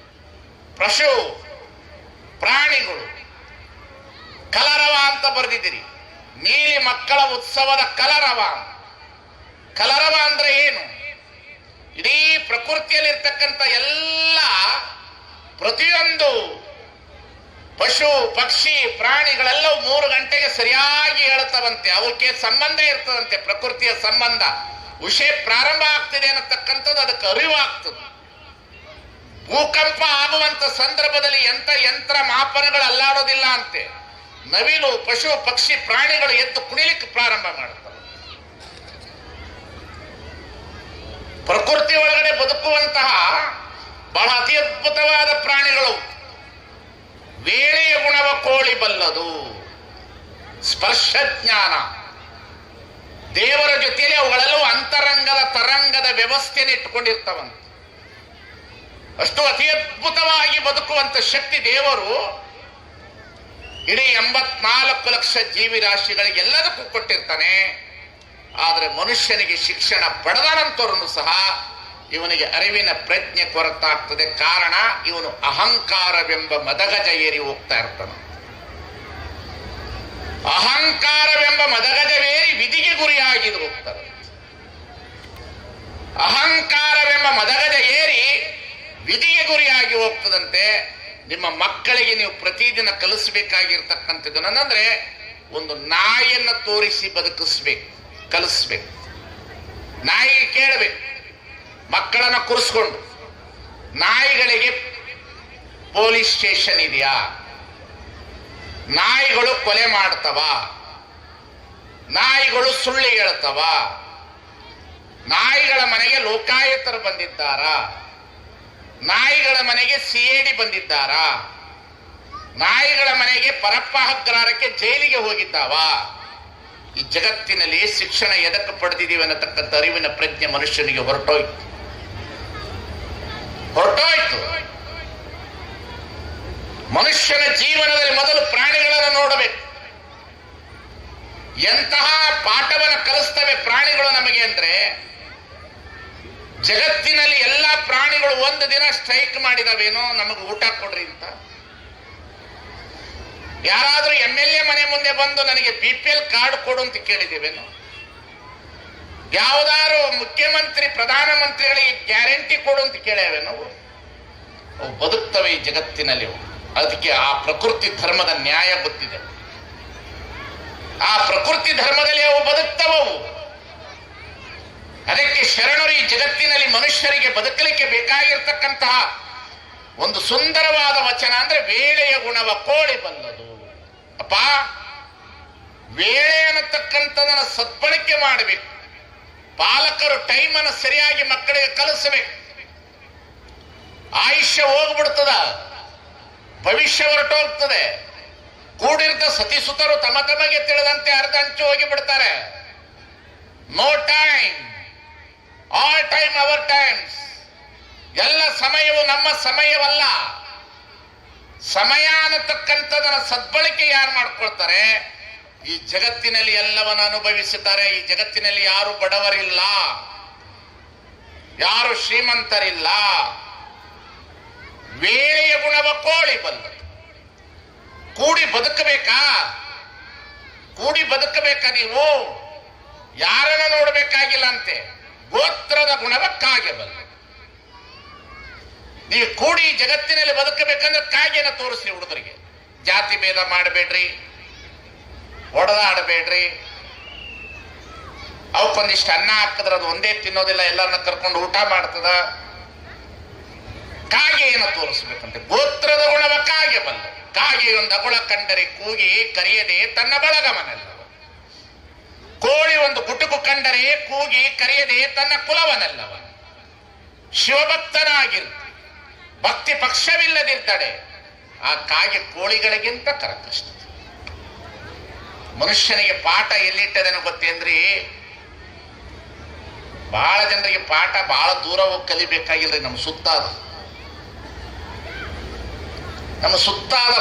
ಪಶು ಪ್ರಾಣಿಗಳು ಕಲರವ ಅಂತ ಬರೆದಿದ್ದೀರಿ. ನೀಲಿ ಮಕ್ಕಳ ಉತ್ಸವದ ಕಲರವ. ಕಲರವ ಅಂದ್ರೆ ಏನು? ಇಡೀ ಪ್ರಕೃತಿಯಲ್ಲಿರ್ತಕ್ಕಂಥ ಎಲ್ಲ ಪ್ರತಿಯೊಂದು ಪಶು ಪಕ್ಷಿ ಪ್ರಾಣಿಗಳೆಲ್ಲವೂ 3 ಗಂಟೆಗೆ ಸರಿಯಾಗಿ ಹೇಳುತ್ತವಂತೆ. ಅವಕ್ಕೆ ಸಂಬಂಧ ಇರ್ತದಂತೆ, ಪ್ರಕೃತಿಯ ಸಂಬಂಧ. ವಿಷಯ ಪ್ರಾರಂಭ ಆಗ್ತಿದೆ ಅನ್ನತಕ್ಕಂಥದ್ದು ಅದಕ್ಕೆ ಅರಿವಾಗ್ತದೆ. ಭೂಕಂಪ ಆಗುವಂತ ಸಂದರ್ಭದಲ್ಲಿ ಯಂತ್ರ ಮಾಪನಗಳು ಅಲ್ಲಾಡೋದಿಲ್ಲ ಅಂತೆ. ನವಿಲು ಪಶು ಪಕ್ಷಿ ಪ್ರಾಣಿಗಳು ಎದ್ದು ಕುಣಿಲಿಕ್ಕೆ ಪ್ರಾರಂಭ ಮಾಡುತ್ತವೆ. ಪ್ರಕೃತಿ ಒಳಗಡೆ ಬದುಕುವಂತಹ ಬಹಳ ಅತಿ ಅದ್ಭುತವಾದ ಪ್ರಾಣಿಗಳು. ವೇಳೆಯ ಗುಣವ ಕೋಳಿ ಬಲ್ಲದು. ಸ್ಪರ್ಶ ಜ್ಞಾನ ದೇವರ ಜೊತೆಯಲ್ಲಿ ಅವುಗಳೆಲ್ಲವೂ ಅಂತರಂಗದ ತರಂಗದ ವ್ಯವಸ್ಥೆಯನ್ನು ಇಟ್ಟುಕೊಂಡಿರ್ತವಂತೆ. ಅಷ್ಟು ಅತಿ ಅದ್ಭುತವಾಗಿ ಬದುಕುವಂತ ಶಕ್ತಿ ದೇವರು ಇಡೀ 84 ಲಕ್ಷ ಜೀವಿ ರಾಶಿಗಳಿಗೆ ಎಲ್ಲದಕ್ಕೂ ಕೊಟ್ಟಿರ್ತಾನೆ. ಆದರೆ ಮನುಷ್ಯನಿಗೆ ಶಿಕ್ಷಣ ಪಡೆದ ನಂತರನು ಸಹ ಇವನಿಗೆ ಅರಿವಿನ ಪ್ರಜ್ಞೆ ಕೊರತಾಗ್ತದೆ. ಕಾರಣ, ಇವನು ಅಹಂಕಾರವೆಂಬ ಮದಗಜ ಏರಿ ಹೋಗ್ತಾ ಇರ್ತಾನೆ. ಅಹಂಕಾರವೆಂಬ ಮದಗಜವೇರಿ ವಿಧಿಗೆ ಗುರಿಯಾಗಿ ಹೋಗ್ತಾರೆ. ಅಹಂಕಾರವೆಂಬ ಮದಗಜ ಏರಿ ವಿಧಿಗೆ ಗುರಿಯಾಗಿ ಹೋಗ್ತದಂತೆ. ನಿಮ್ಮ ಮಕ್ಕಳಿಗೆ ನೀವು ಪ್ರತಿದಿನ ಕಲಿಸ್ಬೇಕಾಗಿರ್ತಕ್ಕಂಥದ್ದು ಏನಂದ್ರೆ, ಒಂದು ನಾಯಿಯನ್ನು ತೋರಿಸಿ ಬದುಕಿಸ್ಬೇಕು, ಕಲಿಸ್ಬೇಕು. ನಾಯಿಗೆ ಕೇಳಬೇಕು, ಮಕ್ಕಳನ್ನ ಕೂರಿಸ್ಕೊಂಡು, ನಾಯಿಗಳಿಗೆ ಪೊಲೀಸ್ ಸ್ಟೇಷನ್ ಇದೆಯಾ? ನಾಯಿಗಳು ಕೊಲೆ ಮಾಡ್ತವ? ನಾಯಿಗಳು ಸುಳ್ಳು ಹೇಳ್ತವ? ನಾಯಿಗಳ ಮನೆಗೆ ಲೋಕಾಯುಕ್ತರು ಬಂದಿದ್ದಾರಾ? ನಾಯಿಗಳ ಮನೆಗೆ ಸಿಐಡಿ ಬಂದಿದ್ದಾರಾ? ನಾಯಿಗಳ ಮನೆಗೆ ಪರಪ್ಪ ಹಗ್ರಾರಕ್ಕೆ ಜೈಲಿಗೆ ಹೋಗಿದ್ದಾವ? ಈ ಜಗತ್ತಿನಲ್ಲಿ ಶಿಕ್ಷಣ ಎದಕ್ಕೆ ಪಡೆದಿದ್ದೀವಿ ಅನ್ನತಕ್ಕಂಥ ಅರಿವಿನ ಪ್ರಜ್ಞೆ ಮನುಷ್ಯನಿಗೆ ಹೊರಟೋಯ್ತು. ಮನುಷ್ಯನ ಜೀವನದಲ್ಲಿ ಮೊದಲು ಪ್ರಾಣಿಗಳನ್ನು ನೋಡಬೇಕು. ಎಂತಹ ಪಾಠವನ್ನು ಕಲಿಸ್ತವೆ ಪ್ರಾಣಿಗಳು ನಮಗೆ ಅಂದ್ರೆ, ಜಗತ್ತಿನಲ್ಲಿ ಎಲ್ಲ ಪ್ರಾಣಿಗಳು ಒಂದು ದಿನ ಸ್ಟ್ರೈಕ್ ಮಾಡಿದವೇನೋ ನಮಗೆ ಊಟ ಕೊಡ್ರಿ ಅಂತ. ಯಾರಾದ್ರೂ MLA ಮನೆ ಮುಂದೆ ಬಂದು ನನಗೆ BPL ಕಾರ್ಡ್ ಕೊಡು ಅಂತ ಕೇಳಿದ್ದೇವೇನೋ? ಯಾವ್ದಾದ್ರು ಮುಖ್ಯಮಂತ್ರಿ ಪ್ರಧಾನಮಂತ್ರಿಗಳಿಗೆ ಗ್ಯಾರಂಟಿ ಕೊಡು ಅಂತ ಕೇಳೇವೇನೋ? ಅವು ಬದುಕ್ತವೆ ಈ ಜಗತ್ತಿನಲ್ಲಿ. ಅದಕ್ಕೆ ಆ ಪ್ರಕೃತಿ ಧರ್ಮದ ನ್ಯಾಯ ಗೊತ್ತಿದೆ. ಆ ಪ್ರಕೃತಿ ಧರ್ಮದಲ್ಲಿ ಅವು ಬದುಕ್ತವವು. ಅದಕ್ಕೆ ಶರಣರು ಈ ಜಗತ್ತಿನಲ್ಲಿ ಮನುಷ್ಯರಿಗೆ ಬದುಕಲಿಕ್ಕೆ ಬೇಕಾಗಿರ್ತಕ್ಕಂತಹ ಒಂದು ಸುಂದರವಾದ ವಚನ ಅಂದ್ರೆ, ವೇಳೆಯ ಗುಣವ ಕೋಳಿ ಬಲ್ಲದು. ಅಪ್ಪ, ವೇಳೆ ಅನ್ನತಕ್ಕಂಥದನ್ನ ಸದ್ಬಳಕೆ ಮಾಡಬೇಕು. ಪಾಲಕರು ಟೈಮನ್ನು ಸರಿಯಾಗಿ ಮಕ್ಕಳಿಗೆ ಕಲಿಸಬೇಕು. ಆಯುಷ್ಯ ಹೋಗ್ಬಿಡ್ತದ, ಭವಿಷ್ಯ ಹೊರಟೋಗ್ತದೆ. ಕೂಡಿರ್ದ ಸತಿಸುತರು ತಮಗೆ ತಿಳಿದಂತೆ ಅರ್ಧ ಹಂಚು ಹೋಗಿ ಬಿಡ್ತಾರೆ. No time, all time our times. ಎಲ್ಲ ಸಮಯವು ನಮ್ಮ ಸಮಯವಲ್ಲ. ಸಮಯ ಅನ್ನತಕ್ಕಂಥದನ್ನ ಸದ್ಬಳಕೆ ಯಾರು ಮಾಡ್ಕೊಳ್ತಾರೆ, ಈ ಜಗತ್ತಿನಲ್ಲಿ ಎಲ್ಲವನ್ನು ಅನುಭವಿಸುತ್ತಾರೆ. ಈ ಜಗತ್ತಿನಲ್ಲಿ ಯಾರು ಬಡವರಿಲ್ಲ, ಯಾರು ಶ್ರೀಮಂತರಿಲ್ಲ. ವೇಳೆಯ ಗುಣವ ಕೋಳಿ ಬಲ್ಲದು. ಕೂಡಿ ಬದುಕಬೇಕಾ? ಕೂಡಿ ಬದುಕಬೇಕಾ? ನೀವು ಯಾರನ್ನ ನೋಡ್ಬೇಕಾಗಿಲ್ಲ ಅಂತೆ. ಗೋತ್ರದ ಗುಣವ ಕಾಗೆ ಬಲ್ಲ. ನೀವು ಕೂಡಿ ಜಗತ್ತಿನಲ್ಲಿ ಬದುಕಬೇಕಂದ್ರೆ ಕಾಗೆನ ತೋರಿಸ್ರಿ ಹುಡುಗರಿಗೆ. ಜಾತಿ ಭೇದ ಮಾಡಬೇಡ್ರಿ, ಹೊಡೆದಾಡಬೇಡ್ರಿ. ಅವಕ್ಕೊಂದಿಷ್ಟು ಅನ್ನ ಹಾಕಿದ್ರೆ ಅದು ಒಂದೇ ತಿನ್ನೋದಿಲ್ಲ, ಎಲ್ಲರನ್ನ ಕರ್ಕೊಂಡು ಊಟ ಮಾಡ್ತದ. ಕಾಗೆಯನ್ನು ತೋರಿಸ್ಬೇಕಂತೆ. ಗೋತ್ರದ ಗುಣವ ಕಾಗೆ ಬಲ್ಲ. ಕಾಗೆಯೊಂದು ಅಗುಳ ಕಂಡರೆ ಕೂಗಿ ಕರೆಯದೆ ತನ್ನ ಬಳಗವನಲ್ಲ. ಕೋಳಿ ಒಂದು ಗುಟುಕು ಕಂಡರೆ ಕೂಗಿ ಕರೆಯದೆ ತನ್ನ ಕುಲವನಲ್ಲವ. ಶಿವಭಕ್ತನಾಗಿರು, ಭಕ್ತಿ ಪಕ್ಷವಿಲ್ಲದಿರ್ತಾಳೆ. ಆ ಕಾಗೆ ಕೋಳಿಗಳಿಗಿಂತ ಕರಕಷ್ಟ. ಮನುಷ್ಯನಿಗೆ ಪಾಠ ಎಲ್ಲಿಟ್ಟದನ್ನು ಗೊತ್ತೇಂದ್ರಿ? ಬಹಳ ಜನರಿಗೆ ಪಾಠ ಬಹಳ ದೂರ ಹೋಗಿ ಕಲಿಬೇಕಾಗಿಲ್ರಿ. ನಮ್ಮ ಸುತ್ತಾದ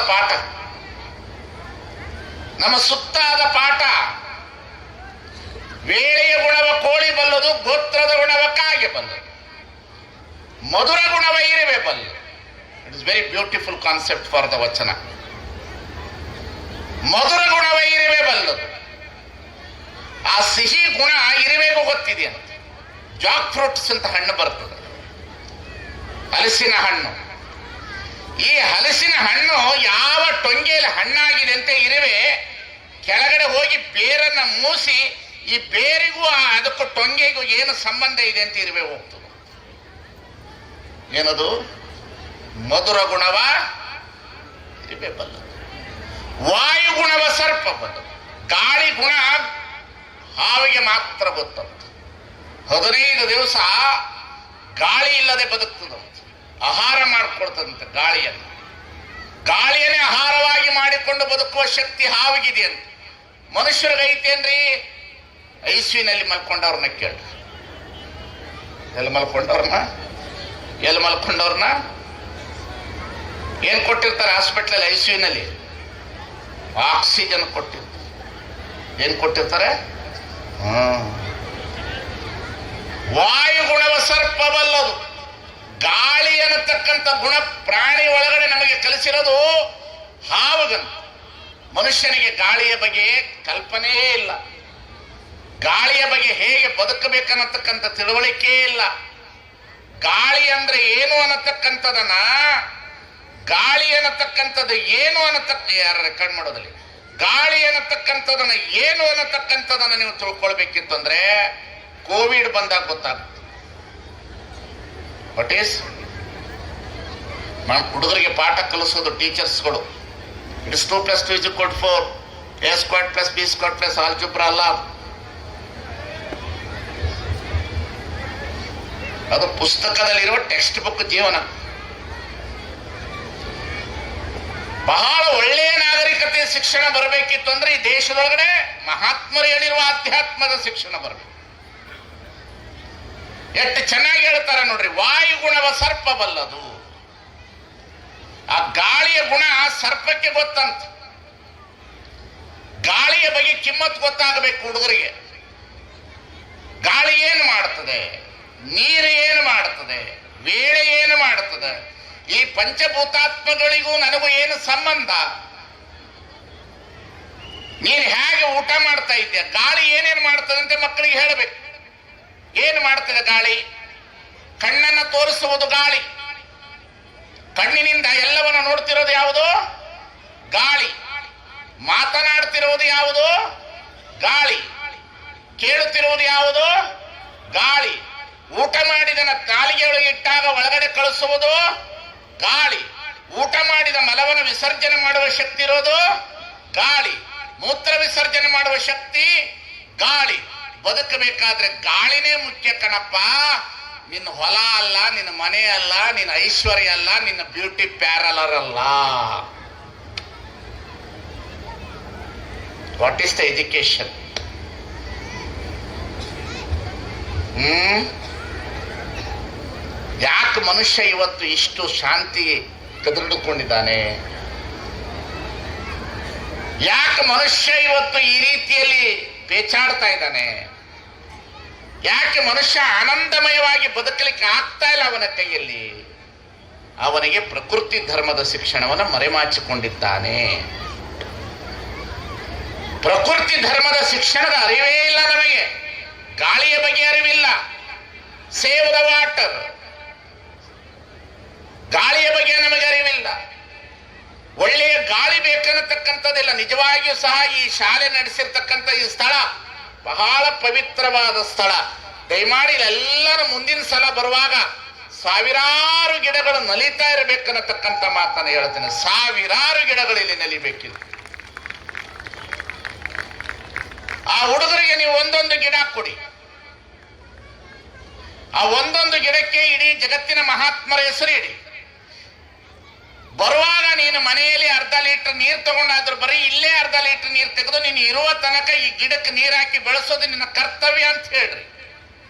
ಪಾಠ, ನಮ್ಮ ಸುತ್ತಾದ ಪಾಠ. ವೇಳೆಯ ಗುಣವ ಕೋಳಿ ಬಲ್ಲದು, ಗೋತ್ರದ ಗುಣವ ಕಾಗೆ ಬಲ್ಲದು, ಮಧುರ ಗುಣವ ಇರುವೆ ಬಲ್ಲದು. It is very beautiful concept for the vachana. ಮಧುರ ಗುಣವ ಇರುವೆ ಬಲ್ಲದು. ಆ ಸಿಹಿ ಗುಣ ಇರುವೆಗೂ ಗೊತ್ತಿದೆ ಅಂತ. ಜಾಕ್ ಫ್ರೂಟ್ಸ್ ಅಂತ ಹಣ್ಣು ಬರ್ತದೆ, ಹಲಸಿನ ಹಣ್ಣು. ಈ ಹಲಸಿನ ಹಣ್ಣು ಯಾವ ಟೊಂಗೆಯಲ್ಲಿ ಹಣ್ಣಾಗಿದೆ ಅಂತ ಇರುವೆ ಕೆಳಗಡೆ ಹೋಗಿ ಬೇರನ್ನ ಮೂಸಿ ಈ ಬೇರಿಗೂ ಅದಕ್ಕೂ ಟೊಂಗೆಗೂ ಏನು ಸಂಬಂಧ ಇದೆ ಅಂತ ಇರುವೆ ಹೋಗ್ತದೆ. ಏನದು? ಮಧುರ ಗುಣವ ಇರುವೆ ಬಲ್ಲದು, ವಾಯು ಗುಣವ ಸರ್ಪ ಬಲ್ಲದು. ಗಾಳಿ ಗುಣ ಹಾವಿಗೆ ಮಾತ್ರ ಗೊತ್ತಂತ. 15 ದಿವಸ ಗಾಳಿ ಇಲ್ಲದೆ ಬದುಕ್ತದಂತೆ, ಆಹಾರ ಮಾಡಿಕೊಡ್ತದಂತೆ ಗಾಳಿಯನ್ನು. ಗಾಳಿಯನ್ನೇ ಆಹಾರವಾಗಿ ಮಾಡಿಕೊಂಡು ಬದುಕುವ ಶಕ್ತಿ ಹಾವಿಗಿದೆ ಅಂತ. ಮನುಷ್ಯರಿಗೆ ಐತೇನ್ರಿ? ಐಸಿಯುನಲ್ಲಿ ಮಲ್ಕೊಂಡವ್ರನ್ನ ಕೇಳಿ. ಎಲ್ಲಿ ಮಲ್ಕೊಂಡವ್ರನ್ನ ಏನ್ ಕೊಟ್ಟಿರ್ತಾರೆ ಹಾಸ್ಪಿಟ್ಲಲ್ಲಿ? ಐಸಿಯುನಲ್ಲಿ ಆಕ್ಸಿಜನ್ ಕೊಟ್ಟಿರ್ತಾರೆ. ಏನ್ ಕೊಟ್ಟಿರ್ತಾರೆ? ವಾಯು ಗುಣವ ಸರ್ಪ ಬಲ್ಲದು. ಗಾಳಿ ಅನ್ನತಕ್ಕಂಥ ಗುಣ ಪ್ರಾಣಿ ಒಳಗಡೆ ನಮಗೆ ಕಲಿಸಿರೋದು ಹಾವುಗಂತ. ಮನುಷ್ಯನಿಗೆ ಗಾಳಿಯ ಬಗ್ಗೆ ಕಲ್ಪನೆಯೇ ಇಲ್ಲ. ಗಾಳಿಯ ಬಗ್ಗೆ ಹೇಗೆ ಬದುಕಬೇಕನ್ನತಕ್ಕಂಥ ತಿಳುವಳಿಕೆ ಇಲ್ಲ. ಗಾಳಿ ಅಂದ್ರೆ ಏನು ಅನ್ನತಕ್ಕಂಥದನ್ನ, ಗಾಳಿ ಅನ್ನತಕ್ಕಂಥದ್ದು ಏನು ಯಾರ ರೆಕಾರ್ಡ್ ಮಾಡೋದಲ್ಲಿ, ಗಾಳಿ ಅನ್ನತಕ್ಕಂಥದನ್ನ ಏನು ಅನ್ನತಕ್ಕಂಥದನ್ನ ನೀವು ತಿಳ್ಕೊಳ್ಬೇಕಿತ್ತು ಅಂದ್ರೆ ಕೋವಿಡ್ ಬಂದಾಗ ಗೊತ್ತಾಗುತ್ತೆ. What is? ನಾನು ಹುಡುಗರಿಗೆ ಪಾಠ ಕಲಿಸೋದು ಟೀಚರ್ಸ್ಗಳು. ಇಟ್ಸ್ 2 + 2 = 4, a² + b² + ಆಲ್ಜಿಬ್ರಾ ಅಲ್ಲ. ಅದು ಪುಸ್ತಕದಲ್ಲಿರುವ ಟೆಕ್ಸ್ಟ್ ಬುಕ್ ಜೀವನ. ಬಹಳ ಒಳ್ಳೆಯ ನಾಗರಿಕತೆ ಶಿಕ್ಷಣ ಬರಬೇಕಿತ್ತು ಅಂದ್ರೆ ಈ ದೇಶದೊಳಗಡೆ ಮಹಾತ್ಮರು ಹೇಳಿರುವ ಅಧ್ಯಾತ್ಮದ ಶಿಕ್ಷಣ ಬರಬೇಕು. ಎಷ್ಟು ಚೆನ್ನಾಗಿ ಹೇಳ್ತಾರೆ ನೋಡ್ರಿ. ವಾಯುಗುಣವ ಸರ್ಪ ಬಲ್ಲದು. ಆ ಗಾಳಿಯ ಗುಣ ಸರ್ಪಕ್ಕೆ ಗೊತ್ತಂತ. ಗಾಳಿಯ ಬಗ್ಗೆ ಕಿಮ್ಮತ್ ಗೊತ್ತಾಗಬೇಕು ಹುಡುಗರಿಗೆ. ಗಾಳಿ ಏನು ಮಾಡ್ತದೆ, ನೀರು ಏನು ಮಾಡ್ತದೆ, ವೇಳೆ ಏನು ಮಾಡ್ತದೆ, ಈ ಪಂಚಭೂತಾತ್ಮಗಳಿಗೂ ನನಗೂ ಏನು ಸಂಬಂಧ, ನೀನು ಹೇಗೆ ಊಟ ಮಾಡ್ತಾ ಇದ್ದೀಯ, ಗಾಳಿ ಏನೇನು ಮಾಡ್ತದೆ ಅಂತ ಮಕ್ಕಳಿಗೆ ಹೇಳಬೇಕು. ಏನು ಮಾಡ್ತದೆ ಗಾಳಿ? ಕಣ್ಣನ್ನು ತೋರಿಸುವುದು ಗಾಳಿ. ಕಣ್ಣಿನಿಂದ ಎಲ್ಲವನ್ನ ನೋಡ್ತಿರೋದು ಯಾವುದು? ಗಾಳಿ. ಮಾತನಾಡ್ತಿರುವುದು ಯಾವುದು? ಗಾಳಿ. ಕೇಳುತ್ತಿರುವುದು ಯಾವುದು? ಗಾಳಿ. ಊಟ ಮಾಡಿದನ ನಾಲಿಗೆಯೊಳಗೆ ಇಟ್ಟಾಗ ಒಳಗಡೆ ಕಳಿಸುವುದು ಗಾಳಿ. ಊಟ ಮಾಡಿದ ಮಲವನ್ನು ವಿಸರ್ಜನೆ ಮಾಡುವ ಶಕ್ತಿ ಇರೋದು ಗಾಳಿ. ಮೂತ್ರ ವಿಸರ್ಜನೆ ಮಾಡುವ ಶಕ್ತಿ ಗಾಳಿ. ಬದುಕಬೇಕಾದ್ರೆ ಗಾಳಿನೇ ಮುಖ್ಯ ಕಣಪ್ಪ. ನಿನ್ನ ಹೊಲ ಅಲ್ಲ, ನಿನ್ನ ಮನೆ ಅಲ್ಲ, ನಿನ್ನ ಐಶ್ವರ್ಯ ಅಲ್ಲ, ನಿನ್ನ ಬ್ಯೂಟಿ ಪ್ಯಾರಲರ್ ಅಲ್ಲ. What is the education? ಯಾಕೆ ಮನುಷ್ಯ ಇವತ್ತು ಇಷ್ಟು ಶಾಂತಿ ಕದಡಿಕೊಂಡಿದ್ದಾನೆ? ಯಾಕೆ ಮನುಷ್ಯ ಇವತ್ತು ಈ ರೀತಿಯಲ್ಲಿ ಪೇಚಾಡ್ತಾ ಇದ್ದಾನೆ? ಯಾಕೆ ಮನುಷ್ಯ ಆನಂದಮಯವಾಗಿ ಬದುಕಲಿಕ್ಕೆ ಆಗ್ತಾ ಇಲ್ಲ ಅವನ ಕೈಯಲ್ಲಿ? ಅವನಿಗೆ ಪ್ರಕೃತಿ ಧರ್ಮದ ಶಿಕ್ಷಣವನ್ನು ಮರೆಮಾಚಿಕೊಂಡಿದ್ದಾನೆ. ಪ್ರಕೃತಿ ಧರ್ಮದ ಶಿಕ್ಷಣದ ಅರಿವೇ ಇಲ್ಲ ನಮಗೆ. ಗಾಳಿಯ ಬಗ್ಗೆ ಅರಿವಿಲ್ಲ. ಸೇವ್ ದ ವಾಟರ್, ಗಾಳಿಯ ಬಗ್ಗೆ ನಮಗೆ ಅರಿವಿಲ್ಲ. ಒಳ್ಳೆಯ ಗಾಳಿ ಬೇಕನ್ನತಕ್ಕಂಥದ್ದಿಲ್ಲ. ನಿಜವಾಗಿಯೂ ಸಹ ಈ ಶಾಲೆ ನಡೆಸಿರ್ತಕ್ಕಂಥ ಈ ಸ್ಥಳ ಬಹಳ ಪವಿತ್ರವಾದ ಸ್ಥಳ. ದಯಮಾಡಿ ಎಲ್ಲರೂ ಮುಂದಿನ ಸಲ ಬರುವಾಗ ಸಾವಿರಾರು ಗಿಡಗಳು ನಲಿತಾ ಇರಬೇಕನ್ನತಕ್ಕಂಥ ಮಾತನ್ನು ಹೇಳ್ತೇನೆ. ಸಾವಿರಾರು ಗಿಡಗಳು ಇಲ್ಲಿ ನಲಿಬೇಕಿದೆ. ಆ ಹುಡುಗರಿಗೆ ನೀವು ಒಂದೊಂದು ಗಿಡ ಕೊಡಿ. ಆ ಒಂದೊಂದು ಗಿಡಕ್ಕೆ ಇಡೀ ಜಗತ್ತಿನ ಮಹಾತ್ಮರ ಹೆಸರು ಇಡಿ. ಬರುವಾಗ ನೀನು ಮನೆಯಲ್ಲಿ ಅರ್ಧ ಲೀಟರ್ ನೀರು ತಗೊಂಡಾದ್ರೂ ಬರೀ ಇಲ್ಲೇ ಅರ್ಧ ಲೀಟರ್ ನೀರು ತೆಗೆದು ನೀನು ಇರುವ ತನಕ ಈ ಗಿಡಕ್ಕೆ ನೀರು ಹಾಕಿ ಬೆಳೆಸೋದು ನಿನ್ನ ಕರ್ತವ್ಯ ಅಂತ ಹೇಳ್ರಿ.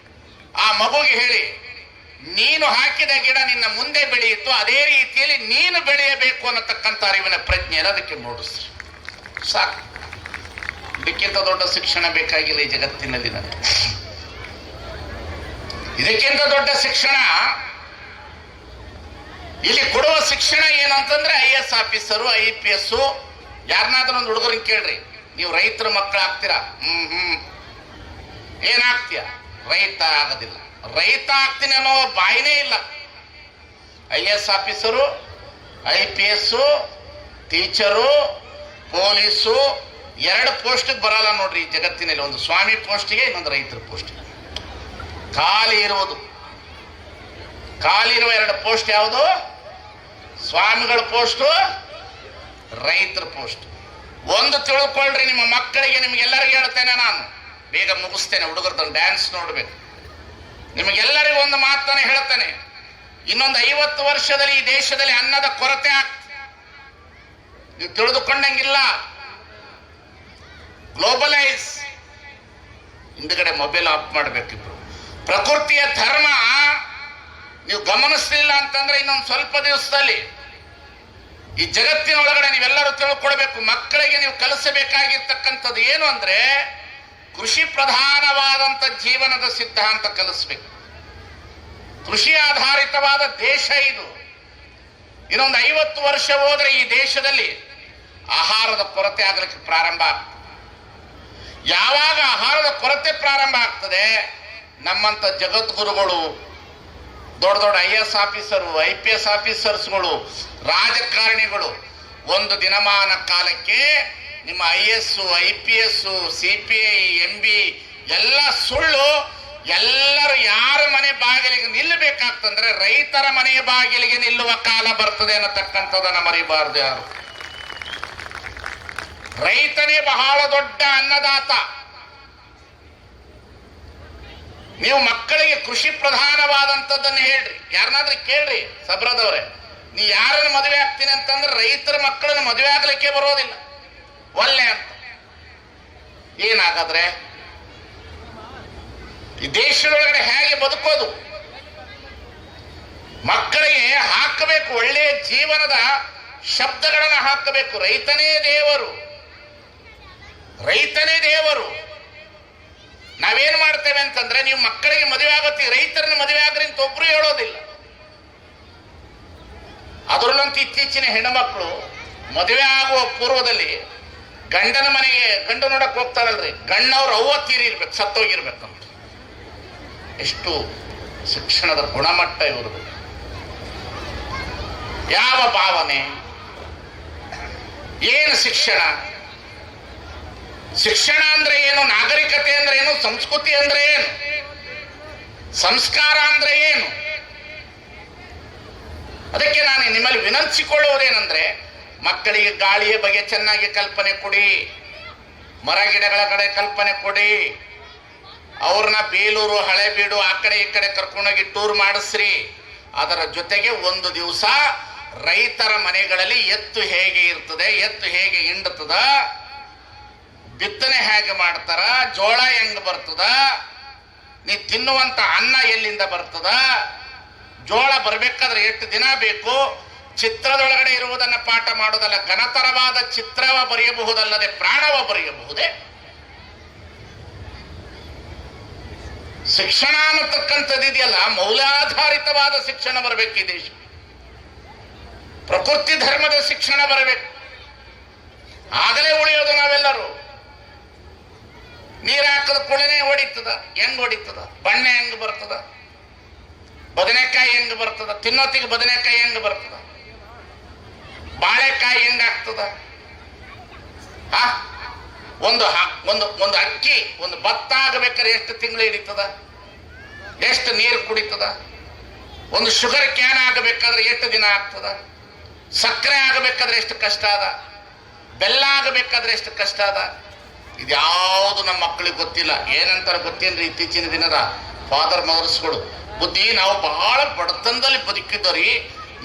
ಆ ಮಗುಗೆ ಹೇಳಿ, ನೀನು ಹಾಕಿದ ಗಿಡ ನಿನ್ನ ಮುಂದೆ ಬೆಳೆಯಿತು, ಅದೇ ರೀತಿಯಲ್ಲಿ ನೀನು ಬೆಳೆಯಬೇಕು ಅನ್ನತಕ್ಕಂಥ ಅರಿವಿನ ಪ್ರಜ್ಞೆಯನ್ನು ಅದಕ್ಕೆ ಮೂಡಿಸ್ರಿ. ಸಾಕು. ಇದಕ್ಕಿಂತ ದೊಡ್ಡ ಶಿಕ್ಷಣ ಬೇಕಾಗಿಲ್ಲ ಈ ಜಗತ್ತಿನಲ್ಲಿ ನನಗೆ. ಇದಕ್ಕಿಂತ ದೊಡ್ಡ ಶಿಕ್ಷಣ ಇಲ್ಲಿ ಕೊಡುವ ಶಿಕ್ಷಣ ಏನು ಅಂತಂದ್ರೆ IAS ಆಫೀಸರು, IPS. ಯಾರನ್ನಾದ್ರೂ ಒಂದು ಹುಡುಗರನ್ನ ಕೇಳ್ರಿ, ನೀವು ರೈತರ ಮಕ್ಕಳು ಆಗ್ತೀರಾ? ಏನಾಗ್ತೀಯ? ರೈತ ಆಗೋದಿಲ್ಲ. ರೈತ ಆಗ್ತೀನಿ ಅನ್ನೋ ಬಾಯಿನೇ ಇಲ್ಲ. IAS officer, IPS, teacher, police, 2 ಪೋಸ್ಟಿಗೆ ಬರಲ್ಲ ನೋಡ್ರಿ ಈ ಜಗತ್ತಿನಲ್ಲಿ. ಒಂದು ಸ್ವಾಮಿ ಪೋಸ್ಟಿಗೆ, ಇನ್ನೊಂದು ರೈತರ ಪೋಸ್ಟಿಗೆ. ಖಾಲಿ ಇರುವ 2 ಪೋಸ್ಟ್ ಯಾವುದು? ಸ್ವಾಮಿಗಳ ಪೋಸ್ಟು, ರೈತರ ಪೋಸ್ಟ್. ಒಂದು ತಿಳ್ಕೊಳ್ರಿ, ನಿಮ್ಮ ಮಕ್ಕಳಿಗೆ, ನಿಮ್ಗೆಲ್ಲರಿಗೂ ಹೇಳ್ತೇನೆ ನಾನು, ಬೇಗ ಮುಗಿಸ್ತೇನೆ, ಹುಡುಗರದೊಂದು ಡ್ಯಾನ್ಸ್ ನೋಡ್ಬೇಕು. ನಿಮಗೆಲ್ಲರಿಗೂ ಒಂದು ಮಾತನ್ನ ಹೇಳ್ತೇನೆ, ಇನ್ನೊಂದು 50 ವರ್ಷದಲ್ಲಿ ಈ ದೇಶದಲ್ಲಿ ಅನ್ನದ ಕೊರತೆ ಆಗ್ತದೆ. ನೀವು ತಿಳಿದುಕೊಂಡಂಗಿಲ್ಲ. ಗ್ಲೋಬಲೈಸ್. ಹಿಂದ್ಗಡೆ ಮೊಬೈಲ್ ಆಫ್ ಮಾಡಬೇಕಿಬ್ರು. ಪ್ರಕೃತಿಯ ಧರ್ಮ ನೀವು ಗಮನಿಸಲಿಲ್ಲ ಅಂತಂದ್ರೆ ಇನ್ನೊಂದು ಸ್ವಲ್ಪ ದಿವಸದಲ್ಲಿ ಈ ಜಗತ್ತಿನ ಒಳಗಡೆ ನೀವೆಲ್ಲರೂ ತಿಳ್ಕೊಳ್ಬೇಕು. ಮಕ್ಕಳಿಗೆ ನೀವು ಕಲಿಸಬೇಕಾಗಿರ್ತಕ್ಕಂಥದ್ದು ಏನು ಅಂದ್ರೆ ಕೃಷಿ ಪ್ರಧಾನವಾದಂಥ ಜೀವನದ ಸಿದ್ಧಾಂತ ಕಲಿಸ್ಬೇಕು. ಕೃಷಿ ಆಧಾರಿತವಾದ ದೇಶ ಇದು. ಇನ್ನೊಂದು 50 ವರ್ಷ ಹೋದ್ರೆ ಈ ದೇಶದಲ್ಲಿ ಆಹಾರದ ಕೊರತೆ ಆಗಲಿಕ್ಕೆ ಪ್ರಾರಂಭ ಆಗ್ತದೆ. ಯಾವಾಗ ಆಹಾರದ ಕೊರತೆ ಪ್ರಾರಂಭ ಆಗ್ತದೆ, ನಮ್ಮಂತ ಜಗದ್ಗುರುಗಳು, ದೊಡ್ಡ ದೊಡ್ಡ IAS ಆಫೀಸರು, IPS ಆಫೀಸರ್ಸ್ಗಳು, ರಾಜಕಾರಣಿಗಳು ಒಂದು ದಿನಮಾನ ಕಾಲಕ್ಕೆ ನಿಮ್ಮ IAS, IPS, CPI, MB ಎಲ್ಲ ಸುಳ್ಳು. ಎಲ್ಲರೂ ಯಾರ ಮನೆ ಬಾಗಿಲಿಗೆ ನಿಲ್ಲಬೇಕಾಗ್ತಂದ್ರೆ ರೈತರ ಮನೆಯ ಬಾಗಿಲಿಗೆ ನಿಲ್ಲುವ ಕಾಲ ಬರ್ತದೆ ಅನ್ನತಕ್ಕಂಥದ್ದನ್ನ ಮರಿಬಾರ್ದು ಯಾರು. ರೈತನೇ ಬಹಳ ದೊಡ್ಡ ಅನ್ನದಾತ. ನೀವು ಮಕ್ಕಳಿಗೆ ಕೃಷಿ ಪ್ರಧಾನವಾದಂಥದ್ದನ್ನು ಹೇಳ್ರಿ. ಯಾರನ್ನಾದ್ರೂ ಕೇಳ್ರಿ, ಸಬ್ರದವ್ರೆ, ನೀ ಯಾರನ್ನು ಮದುವೆ ಆಗ್ತೀನಿ ಅಂತಂದ್ರೆ ರೈತರ ಮಕ್ಕಳನ್ನು ಮದುವೆ ಆಗ್ಲಿಕ್ಕೆ ಬರೋದಿಲ್ಲ, ಒಲ್ಲೆ ಅಂತ. ಏನಾಗಾದ್ರೆ ಈ ದೇಶದೊಳಗಡೆ ಹೇಗೆ ಬದುಕೋದು? ಮಕ್ಕಳಿಗೆ ಹಾಕಬೇಕು ಒಳ್ಳೆಯ ಜೀವನದ ಶಬ್ದಗಳನ್ನು ಹಾಕಬೇಕು. ರೈತನೇ ದೇವರು, ರೈತನೇ ದೇವರು. ನಾವೇನ್ ಮಾಡ್ತೇವೆ ಅಂತಂದ್ರೆ, ನೀವು ಮಕ್ಕಳಿಗೆ ಮದುವೆ ಆಗತ್ತಿ, ರೈತರನ್ನ ಮದುವೆ ಆಗ್ರಿ ಅಂತ ಒಬ್ರು ಹೇಳೋದಿಲ್ಲ. ಅದರಲ್ಲಂತೂ ಇತ್ತೀಚಿನ ಹೆಣ್ಣುಮಕ್ಕಳು ಮದುವೆ ಆಗುವ ಪೂರ್ವದಲ್ಲಿ ಗಂಡನ ಮನೆಗೆ ಗಂಡು ನೋಡಕ್ ಹೋಗ್ತಾರಲ್ರಿ, ಗಂಡವ್ರು ಅವ್ವ ತೀರಿರ್ಬೇಕು, ಸತ್ತೋಗಿರ್ಬೇಕು ಅಂತ. ಎಷ್ಟು ಶಿಕ್ಷಣದ ಗುಣಮಟ್ಟ ಇವ್ರದ್ದು! ಯಾವ ಭಾವನೆ, ಏನು ಶಿಕ್ಷಣ? ಶಿಕ್ಷಣ ಅಂದ್ರೆ ಏನು? ನಾಗರಿಕತೆ ಅಂದ್ರೆ ಏನು? ಸಂಸ್ಕೃತಿ ಅಂದ್ರೆ ಏನು? ಸಂಸ್ಕಾರ ಅಂದ್ರೆ ಏನು? ಅದಕ್ಕೆ ನಾನು ನಿಮ್ಮಲ್ಲಿ ವಿನಂತಿಸಿಕೊಳ್ಳುವುದೇನೆಂದ್ರೆ, ಮಕ್ಕಳಿಗೆ ಗಾಳಿಯ ಬಗ್ಗೆ ಚೆನ್ನಾಗಿ ಕಲ್ಪನೆ ಕೊಡಿ, ಮರ ಗಿಡಗಳ ಕಡೆ ಕಲ್ಪನೆ ಕೊಡಿ, ಅವ್ರನ್ನ ಬೇಲೂರು, ಹಳೆಬೀಡು ಆ ಕಡೆ ಈ ಕಡೆ ಕರ್ಕೊಂಡೋಗಿ ಟೂರ್ ಮಾಡಿಸ್ರಿ. ಅದರ ಜೊತೆಗೆ ಒಂದು ದಿವಸ ರೈತರ ಮನೆಗಳಲ್ಲಿ ಎತ್ತು ಹೇಗೆ ಇರ್ತದೆ, ಎತ್ತು ಹೇಗೆ ಹಿಂಡುತ್ತದ, ಬಿತ್ತನೆ ಹೇಗೆ ಮಾಡ್ತಾರ, ಜೋಳ ಹೆಂಗ್ ಬರ್ತದ, ನೀ ತಿನ್ನುವಂತ ಅನ್ನ ಎಲ್ಲಿಂದ ಬರ್ತದ, ಜೋಳ ಬರ್ಬೇಕಾದ್ರೆ ಎಷ್ಟು ದಿನ ಬೇಕು, ಚಿತ್ರದೊಳಗಡೆ ಇರುವುದನ್ನ ಪಾಠ ಮಾಡೋದಲ್ಲ, ಘನತರವಾದ ಚಿತ್ರವ ಬರೆಯಬಹುದಲ್ಲದೆ ಪ್ರಾಣವ ಬರೆಯಬಹುದೇ? ಶಿಕ್ಷಣ ಅನ್ನತಕ್ಕಂಥದ್ದು ಇದೆಯಲ್ಲ, ಮೌಲ್ಯಾಧಾರಿತವಾದ ಶಿಕ್ಷಣ ಬರಬೇಕು ಈ ದೇಶ. ಪ್ರಕೃತಿ ಧರ್ಮದ ಶಿಕ್ಷಣ ಬರಬೇಕು. ಆಗಲೇ ಉಳಿಯೋದು ನಾವೆಲ್ಲರೂ. ನೀರ್ ಹಾಕದ ಕುಳನೆ ಹೊಡಿತದ, ಹೆಂಗ್ ಹೊಡಿತದ, ಬಣ್ಣ ಹೆಂಗ್ ಬರ್ತದ, ಬದನೆಕಾಯಿ ಹೆಂಗ್ ಬರ್ತದ, ತಿನ್ನೋತಿಗೆ ಬದನೆಕಾಯಿ ಹೆಂಗ್ ಬರ್ತದ, ಬಾಳೆಕಾಯಿ ಹೆಂಗ್ ಆಗ್ತದ? ಒಂದು ಅಕ್ಕಿ, ಒಂದು ಭತ್ತ ಆಗಬೇಕಾದ್ರೆ ಎಷ್ಟು ತಿಂಗಳು ಹಿಡಿತದ, ಎಷ್ಟು ನೀರು ಕುಡಿತದ? ಒಂದು ಶುಗರ್ ಕ್ಯಾನ್ ಆಗಬೇಕಾದ್ರೆ ಎಷ್ಟು ದಿನ ಆಗ್ತದ? ಸಕ್ಕರೆ ಆಗಬೇಕಾದ್ರೆ ಎಷ್ಟು ಕಷ್ಟ ಅದ? ಬೆಲ್ಲ ಆಗಬೇಕಾದ್ರೆ ಎಷ್ಟು ಕಷ್ಟ ಅದ? ಇದ್ಯಾವುದು ನಮ್ಮ ಮಕ್ಕಳಿಗೆ ಗೊತ್ತಿಲ್ಲ. ಏನಂತಾರೆ ಗೊತ್ತೇನ್ರಿ? ಇತ್ತೀಚಿನ ದಿನದ ಫಾದರ್ ಮದರ್ಸ್ಗಳು ಬುದ್ಧಿ, ನಾವು ಬಹಳ ಬಡತನದಲ್ಲಿ ಬದುಕಿದ್ದವ್ರಿ,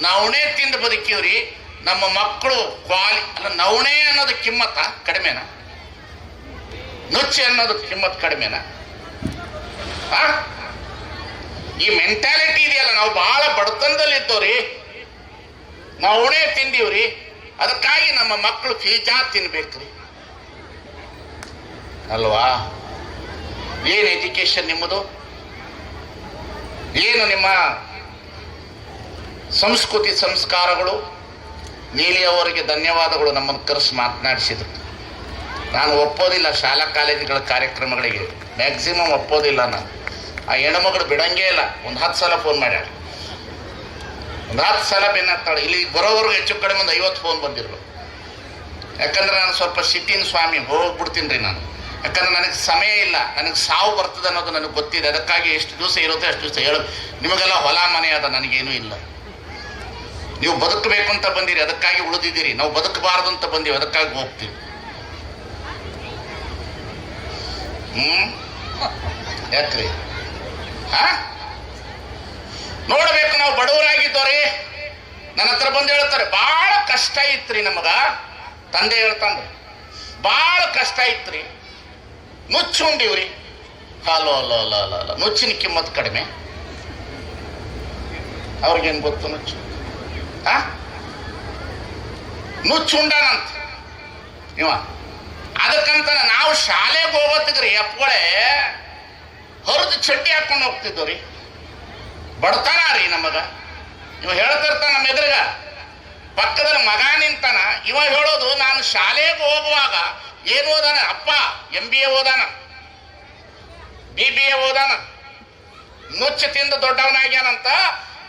ನವಣೆ ತಿಂದು ಬದುಕಿವ್ರಿ, ನಮ್ಮ ಮಕ್ಕಳು ಅಲ್ಲ, ನವಣೆ ಅನ್ನೋದು ಕಿಮ್ಮತ್ತ ಕಡಿಮೆನ? ನುಚ್ಚೆ ಅನ್ನೋದು ಕಿಮ್ಮತ್ ಕಡಿಮೆನ? ಈ ಮೆಂಟಾಲಿಟಿ ಇದೆಯಲ್ಲ, ನಾವು ಬಹಳ ಬಡತನದಲ್ಲಿ ಇದ್ದವ್ರಿ, ನಾವು ಉಣೆ ತಿಂದೀವ್ರಿ, ಅದಕ್ಕಾಗಿ ನಮ್ಮ ಮಕ್ಕಳು ಪಿಜ್ಜಾ ತಿನ್ಬೇಕ್ರಿ ಅಲ್ವಾ? ಏನು ಎಜುಕೇಶನ್ ನಿಮ್ಮದು? ಏನು ನಿಮ್ಮ ಸಂಸ್ಕೃತಿ ಸಂಸ್ಕಾರಗಳು? ನೀಲಿ ಅವರಿಗೆ ಧನ್ಯವಾದಗಳು ನಮ್ಮನ್ನು ಕರೆಸಿ ಮಾತನಾಡಿಸಿದ್ರು. ನಾನು ಒಪ್ಪೋದಿಲ್ಲ ಶಾಲಾ ಕಾಲೇಜುಗಳ ಕಾರ್ಯಕ್ರಮಗಳಿಗೆ, ಮ್ಯಾಕ್ಸಿಮಮ್ ಒಪ್ಪೋದಿಲ್ಲ ನಾನು. ಆ ಹೆಣ್ಮಗಳು ಬಿಡಂಗೇ ಇಲ್ಲ. ಒಂದು 10 ಸಲ ಫೋನ್ ಮಾಡ್ಯಾಳ, ಒಂದು 10 ಸಲ ಬೆನ್ನತ್ತಾಳೆ. ಇಲ್ಲಿ ಬರೋವರೆಗೂ ಹೆಚ್ಚು ಕಡಿಮೆ ಒಂದು 50 ಫೋನ್ ಬಂದಿರ್ಬೇಕು. ಯಾಕಂದ್ರೆ ನಾನು ಸ್ವಲ್ಪ ಸಿಟ್ಟಿನ ಸ್ವಾಮಿ, ಹೋಗ್ಬಿಡ್ತೀನಿ ರೀ ನಾನು. ಯಾಕಂದ್ರೆ ನನಗೆ ಸಮಯ ಇಲ್ಲ, ನನಗೆ ಸಾವು ಬರ್ತದೆ ಅನ್ನೋದು ನನಗೆ ಗೊತ್ತಿದೆ. ಅದಕ್ಕಾಗಿ ಎಷ್ಟು ದಿವಸ ಇರುತ್ತೆ ಅಷ್ಟು ದಿವಸ ಹೇಳು. ನಿಮಗೆಲ್ಲ ಹೊಲ ಮನೆ ಅದ, ನನಗೇನೂ ಇಲ್ಲ. ನೀವು ಬದುಕಬೇಕು ಅಂತ ಬಂದಿರಿ, ಅದಕ್ಕಾಗಿ ಉಳಿದಿದ್ದೀರಿ. ನಾವು ಬದುಕಬಾರದು ಅಂತ ಬಂದೀವಿ, ಅದಕ್ಕಾಗಿ ಹೋಗ್ತೀವಿ. ಯಾಕ್ರಿ? ನೋಡ್ಬೇಕು, ನಾವು ಬಡವರಾಗಿದ್ದವ್ರಿ. ನನ್ನ ಹತ್ರ ಬಂದು ಹೇಳ್ತಾರೆ, ಭಾಳ ಕಷ್ಟ ಇತ್ರಿ ನಮಗ. ತಂದೆ ಹೇಳ್ತಾನ್ರಿ, ಭಾಳ ಕಷ್ಟ ಇತ್ರಿ, ನುಚ್ಚು ಉಂಡಿವ್ರಿ. ಅಲೋ ಅಲೋ ಅಲ್ಲ ಅಲ್ಲ ಅಲ್ಲ, ನುಚ್ಚಿನ ಕಿಮ್ಮತ್ತು ಕಡಿಮೆ. ಅವ್ರಿಗೇನು ಗೊತ್ತು ನುಚ್ಚು? ನುಚ್ಚು ಉಂಡಾನಂತ ಇವ. ಅದಕ್ಕಂತ ನಾವು ಶಾಲೆಗೆ ಹೋಗೋತಿದ್ರಿ ಅಪ್ಪಗಳೇ ಹೊರದು ಚಡ್ಡಿ ಹಾಕೊಂಡು ಹೋಗ್ತಿದ್ದೋ ರೀ. ಬಡತನ ರೀ ನಮಗ. ಇವ ಹೇಳ್ತಿರ್ತಾನ ನಮ್ಮ ಎದುರುಗ, ಪಕ್ಕದಲ್ಲಿ ಮಗ ನಿಂತಾನ. ಇವ ಹೇಳೋದು, ನಾನು ಶಾಲೆಗೆ ಹೋಗುವಾಗ ಏನು ಓದಾನ ಅಪ್ಪ? MBA ಓದಾನ, BBA ಓದಾನ, ನುಚ್ಚು ತಿಂದು ದೊಡ್ಡವನಾಗ್ಯಾನಂತ.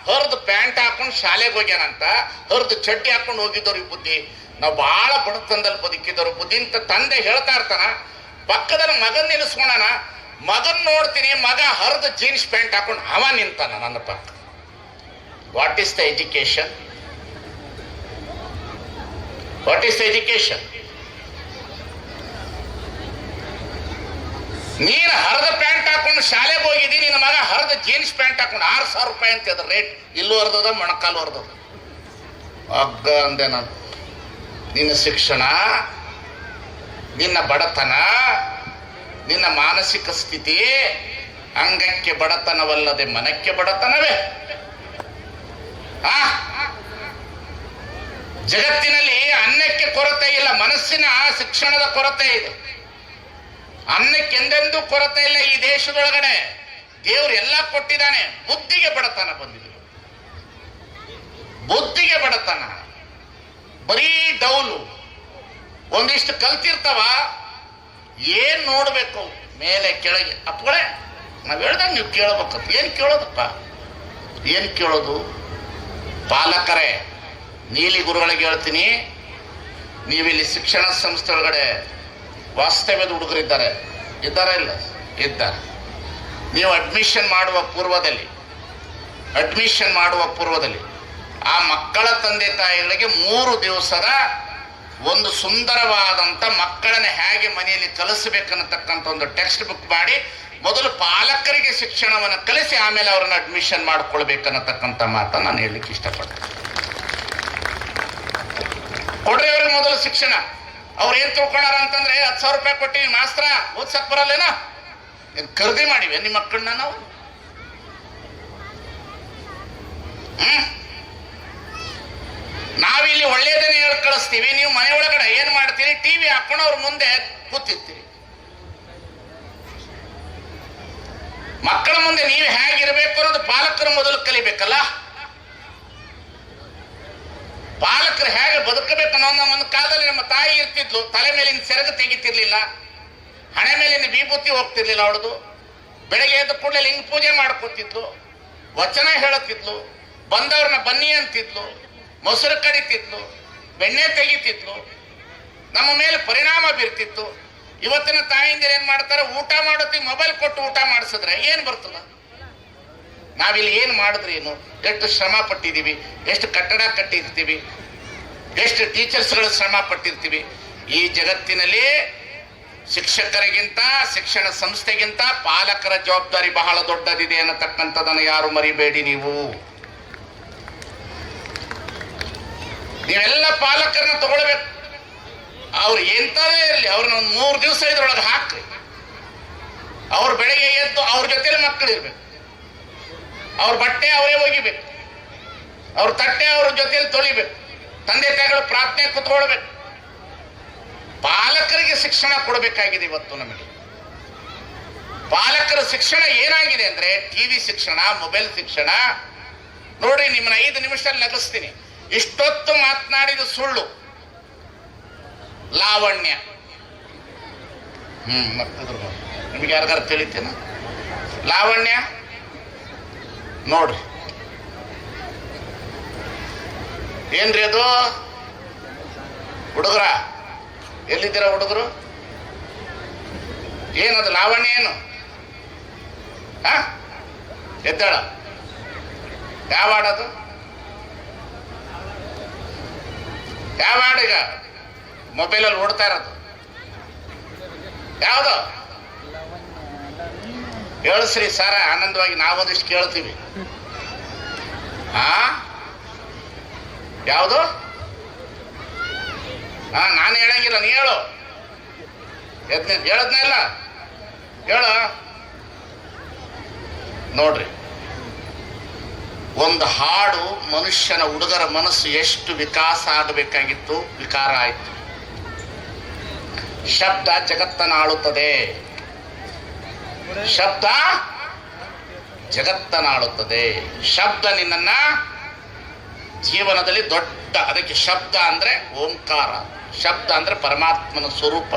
ಹೊರದು ಪ್ಯಾಂಟ್ ಹಾಕೊಂಡು ಶಾಲೆಗೆ ಹೋಗ್ಯಾನಂತ, ಹೊರದು ಚಡ್ಡಿ ಹಾಕೊಂಡು ಹೋಗಿದ್ದವ್ರು. ಈ ಬುದ್ಧಿ. ನಾವು ಬಹಳ ಬಡತನದಲ್ಲಿ ಬದುಕಿದ್ದವ್ರು ಬುದ್ಧಿ ಅಂತ ತಂದೆ ಹೇಳ್ತಾ ಇರ್ತಾನ. ಪಕ್ಕದಲ್ಲಿ ಮಗನ್ ನಿಲ್ಲಿಸ್ಕೊಂಡಾನ. ಮಗನ್ ನೋಡ್ತೀನಿ, ಮಗ ಹರಿದ ಜೀನ್ಸ್ ಪ್ಯಾಂಟ್ ಹಾಕೊಂಡು ಅವ ನಿಂತಾನ ನನ್ನ ಪಕ್ಕ. What is the education? What is the education? ನೀನು ಹರಿದ ಪ್ಯಾಂಟ್ ಹಾಕೊಂಡು ಶಾಲೆಗೆ ಹೋಗಿದ್ದೀನಿ, ನಿನ್ನ ಮಗ ಹರಿದ ಜೀನ್ಸ್ ಪ್ಯಾಂಟ್ ಹಾಕೊಂಡು 6,000 ರೂಪಾಯಿ ಅಂತ ಅದ್ರ ರೇಟ್. ಇಲ್ಲೂ ಹರಿದದ, ಮೊಣಕಾಲು ಹರಿದದ. ಅಗ್ಗ ಅಂದೆ ನಾನು. ನಿನ್ನ ಶಿಕ್ಷಣ, ನಿನ್ನ ಬಡತನ, ನಿನ್ನ ಮಾನಸಿಕ ಸ್ಥಿತಿ, ಅಂಗಕ್ಕೆ ಬಡತನವಲ್ಲದೆ ಮನಕ್ಕೆ ಬಡತನವೇ. ಜಗತ್ತಿನಲ್ಲಿ ಅನ್ನಕ್ಕೆ ಕೊರತೆ ಇಲ್ಲ, ಮನಸ್ಸಿನ ಶಿಕ್ಷಣದ ಕೊರತೆ ಇದೆ. ಅನ್ನಕ್ಕೆ ಎಂದೆಂದೂ ಕೊರತೆ ಇಲ್ಲ ಈ ದೇಶದೊಳಗಡೆ. ದೇವರು ಎಲ್ಲ ಕೊಟ್ಟಿದ್ದಾನೆ. ಬುದ್ಧಿಗೆ ಬಡತನ ಬಂದಿದೆ. ಬುದ್ಧಿಗೆ ಬಡತನ, ಬರೀ ಡೌಲು. ಒಂದಿಷ್ಟು ಕಲ್ತಿರ್ತಾವ, ಏನ್ ನೋಡ್ಬೇಕು ಮೇಲೆ ಕೆಳಗೆ. ಅಪ್ಪಗಳೇ ನಾವ್ ಹೇಳ್ದಾಗ ನೀವು ಕೇಳಬೇಕಂತ. ಏನ್ ಕೇಳೋದಪ್ಪ? ಏನ್ ಕೇಳೋದು? ಪಾಲಕರೇ, ನೀಲಿ ಗುರುಗಳಿಗೆ ಹೇಳ್ತೀನಿ, ನೀವಿಲ್ಲಿ ಶಿಕ್ಷಣ ಸಂಸ್ಥೆ ಒಳಗಡೆ ವಾಸ್ತವ್ಯದ ಹುಡುಗರಿದ್ದಾರೆ, ಇದ್ದಾರ ಇಲ್ಲ? ಇದ್ದಾರೆ. ನೀವು ಅಡ್ಮಿಷನ್ ಮಾಡುವ ಪೂರ್ವದಲ್ಲಿ ಆ ಮಕ್ಕಳ ತಂದೆ ತಾಯಿಗಳಿಗೆ 3 ದಿವಸದ ಒಂದು ಸುಂದರವಾದಂಥ ಮಕ್ಕಳನ್ನ ಹೇಗೆ ಮನೆಯಲ್ಲಿ ಕಲಿಸಬೇಕನ್ನತಕ್ಕಂಥ ಒಂದು ಟೆಕ್ಸ್ಟ್ ಬುಕ್ ಮಾಡಿ ಮೊದಲು ಪಾಲಕರಿಗೆ ಶಿಕ್ಷಣವನ್ನು ಕಲಿಸಿ ಆಮೇಲೆ ಅವ್ರನ್ನ ಅಡ್ಮಿಷನ್ ಮಾಡ್ಕೊಳ್ಬೇಕನ್ನತಕ್ಕಂಥ ಮಾತನ್ನು ನಾನು ಹೇಳಲಿಕ್ಕೆ ಇಷ್ಟಪಡ್ತೇನೆ. ಕೊಡ್ರಿ ಅವ್ರಿಗೆ ಮೊದಲು ಶಿಕ್ಷಣ. ಅವ್ರು ಏನ್ ತಿಳ್ಕೊಂಡಾರ ಅಂತಂದ್ರೆ 10,000 ರೂಪಾಯಿ ಕೊಟ್ಟಿವಿ ಮಾಸ್ತ್ರ ಓದ್ಸಕ್ ಬರಲ್ಲೇನ? ಖರೀದಿ ಮಾಡಿವೆ ನಿಮ್ಮ ಮಕ್ಕಳನ್ನ ನಾವು. ನಾವಿಲ್ಲಿ ಒಳ್ಳೇದನ್ನೇ ಹೇಳಿ ಕಳಿಸ್ತೀವಿ, ನೀವು ಮನೆ ಒಳಗಡೆ ಏನ್ ಮಾಡ್ತೀರಿ? ಟಿವಿ ಹಾಕೊಂಡು ಅವ್ರ ಮುಂದೆ ಕೂತಿರ್ತೀರಿ. ಮಕ್ಕಳ ಮುಂದೆ ನೀವು ಹೇಗಿರ್ಬೇಕು ಅನ್ನೋದು ಪಾಲಕರು ಮೊದಲು ಕಲಿಬೇಕಲ್ಲ. ಪಾಲಕರು ಹೇಗೆ ಬದುಕಬೇಕು ಅನ್ನೋ ಒಂದು ಕಾಲದಲ್ಲಿ ನಮ್ಮ ತಾಯಿ ಇರ್ತಿದ್ಲು, ತಲೆ ಮೇಲಿನ ಸೆರಗು ತೆಗಿತಿರ್ಲಿಲ್ಲ, ಹಣೆ ಮೇಲಿನ ವಿಭೂತಿ ಹೋಗ್ತಿರ್ಲಿಲ್ಲ ಅವಳದು. ಬೆಳಗ್ಗೆ ಎದ್ದ ಕೂಡಲೇ ಲಿಂಗ ಪೂಜೆ ಮಾಡ್ಕೊತಿದ್ಲು, ವಚನ ಹೇಳುತ್ತಿದ್ಲು, ಬಂದವ್ರನ್ನ ಬನ್ನಿ ಅಂತಿದ್ಲು, ಮೊಸರು ಕಡಿತಿದ್ಲು, ಬೆಣ್ಣೆ ತೆಗಿತಿದ್ಲು, ನಮ್ಮ ಮೇಲೆ ಪರಿಣಾಮ ಬೀರ್ತಿತ್ತು. ಇವತ್ತಿನ ತಾಯಿಂದಿರು ಏನ್ ಮಾಡ್ತಾರೆ? ಊಟ ಮಾಡೋತ್ತಿಗೆ ಮೊಬೈಲ್ ಕೊಟ್ಟು ಊಟ ಮಾಡಿಸಿದ್ರೆ ಏನ್ ಬರ್ತಲ್ಲ? ನಾವಿಲ್ಲಿ ಏನ್ ಮಾಡಿದ್ರಿ ಏನು? ಎಷ್ಟು ಶ್ರಮ ಪಟ್ಟಿದ್ದೀವಿ, ಎಷ್ಟು ಕಟ್ಟಡ ಕಟ್ಟಿರ್ತೀವಿ, ಎಷ್ಟು ಟೀಚರ್ಸ್ಗಳು ಶ್ರಮ ಪಟ್ಟಿರ್ತೀವಿ. ಈ ಜಗತ್ತಿನಲ್ಲಿ ಶಿಕ್ಷಕರಿಗಿಂತ, ಶಿಕ್ಷಣ ಸಂಸ್ಥೆಗಿಂತ ಪಾಲಕರ ಜವಾಬ್ದಾರಿ ಬಹಳ ದೊಡ್ಡದಿದೆ ಅನ್ನತಕ್ಕಂಥದ್ದನ್ನು ಯಾರು ಮರಿಬೇಡಿ. ನೀವೆಲ್ಲ ಪಾಲಕರನ್ನ ತಗೊಳ್ಬೇಕು. ಅವ್ರು ಎಂತದೇ ಇರಲಿ, ಅವ್ರನ್ನ ಒಂದು 3 ದಿವಸ ಇದ್ರೊಳಗೆ ಹಾಕ್ರಿ. ಅವ್ರು ಬೆಳಗ್ಗೆ ಎದ್ದು ಅವ್ರ ಜೊತೆಲಿ ಮಕ್ಕಳು ಇರ್ಬೇಕು. ಅವ್ರ ಬಟ್ಟೆ ಅವರೇ ಒಗಿಬೇಕು, ಅವ್ರ ತಟ್ಟೆ ಅವ್ರ ಜೊತೆಯಲ್ಲಿ ತೊಳಿಬೇಕು, ತಂದೆ ತಾಯಿಗಳು ಪ್ರಾರ್ಥನೆ ಕುತ್ಕೊಳ್ಬೇಕು. ಪಾಲಕರಿಗೆ ಶಿಕ್ಷಣ ಕೊಡಬೇಕಾಗಿದೆ ಇವತ್ತು ನಮಗೆ. ಪಾಲಕರ ಶಿಕ್ಷಣ ಏನಾಗಿದೆ ಅಂದ್ರೆ ಟಿವಿ ಶಿಕ್ಷಣ, ಮೊಬೈಲ್ ಶಿಕ್ಷಣ. ನೋಡಿ, ನಿಮ್ಮನ್ನ 5 ನಿಮಿಷದಲ್ಲಿ ನಗಿಸ್ತೀನಿ. ಇಷ್ಟೊತ್ತು ಮಾತನಾಡಿದ ಸುಳ್ಳು ಲಾವಣ್ಯ. ಮತ್ತಿದ್ರು ನಿಮಗೆ ಯಾರಿಗಾರ ತಿಳಿತೇನ ಲಾವಣ್ಯ? ನೋಡ್ರಿ, ಏನ್ರಿ ಅದು? ಹುಡುಗರ ಎಲ್ಲಿದ್ದೀರ ಹುಡುಗರು? ಏನದು ಲಾವಣ್ಯ? ಏನು ಎದ್ದಾಳ? ಯಾವ ಹಾಡದು? ಯಾವ ಹಾಡು ಈಗ ಮೊಬೈಲಲ್ಲಿ ಓಡ್ತಾ ಇರೋದು? ಯಾವುದು? ಹೇಳಿಸ್ರಿ ಸರ, ಆನಂದವಾಗಿ ನಾವೊಂದಿಷ್ಟು ಕೇಳ್ತೀವಿ. ಯಾವುದು? ನಾನು ಹೇಳಂಗಿಲ್ಲ, ನೀ ಹೇಳು. ಹೇಳದ್ನ ಇಲ್ಲ, ಹೇಳು. ನೋಡ್ರಿ, ಒಂದು ಹಾಡು ಮನುಷ್ಯನ ಹುಡುಗರ ಮನಸ್ಸು ಎಷ್ಟು ವಿಕಾಸ ಆಗಬೇಕಾಗಿತ್ತು, ವಿಕಾರ ಆಯ್ತು. ಶಬ್ದ ಜಗತ್ತನ್ನಾಳುತ್ತದೆ, ಶಬ್ದ ಜಗತ್ತನ್ನಾಳುತ್ತದೆ. ಶಬ್ದ ನಿನ್ನನ್ನ ಜೀವನದಲ್ಲಿ ದೊಡ್ಡ, ಅದಕ್ಕೆ ಶಬ್ದ ಅಂದ್ರೆ ಓಂಕಾರ, ಶಬ್ದ ಅಂದ್ರೆ ಪರಮಾತ್ಮನ ಸ್ವರೂಪ.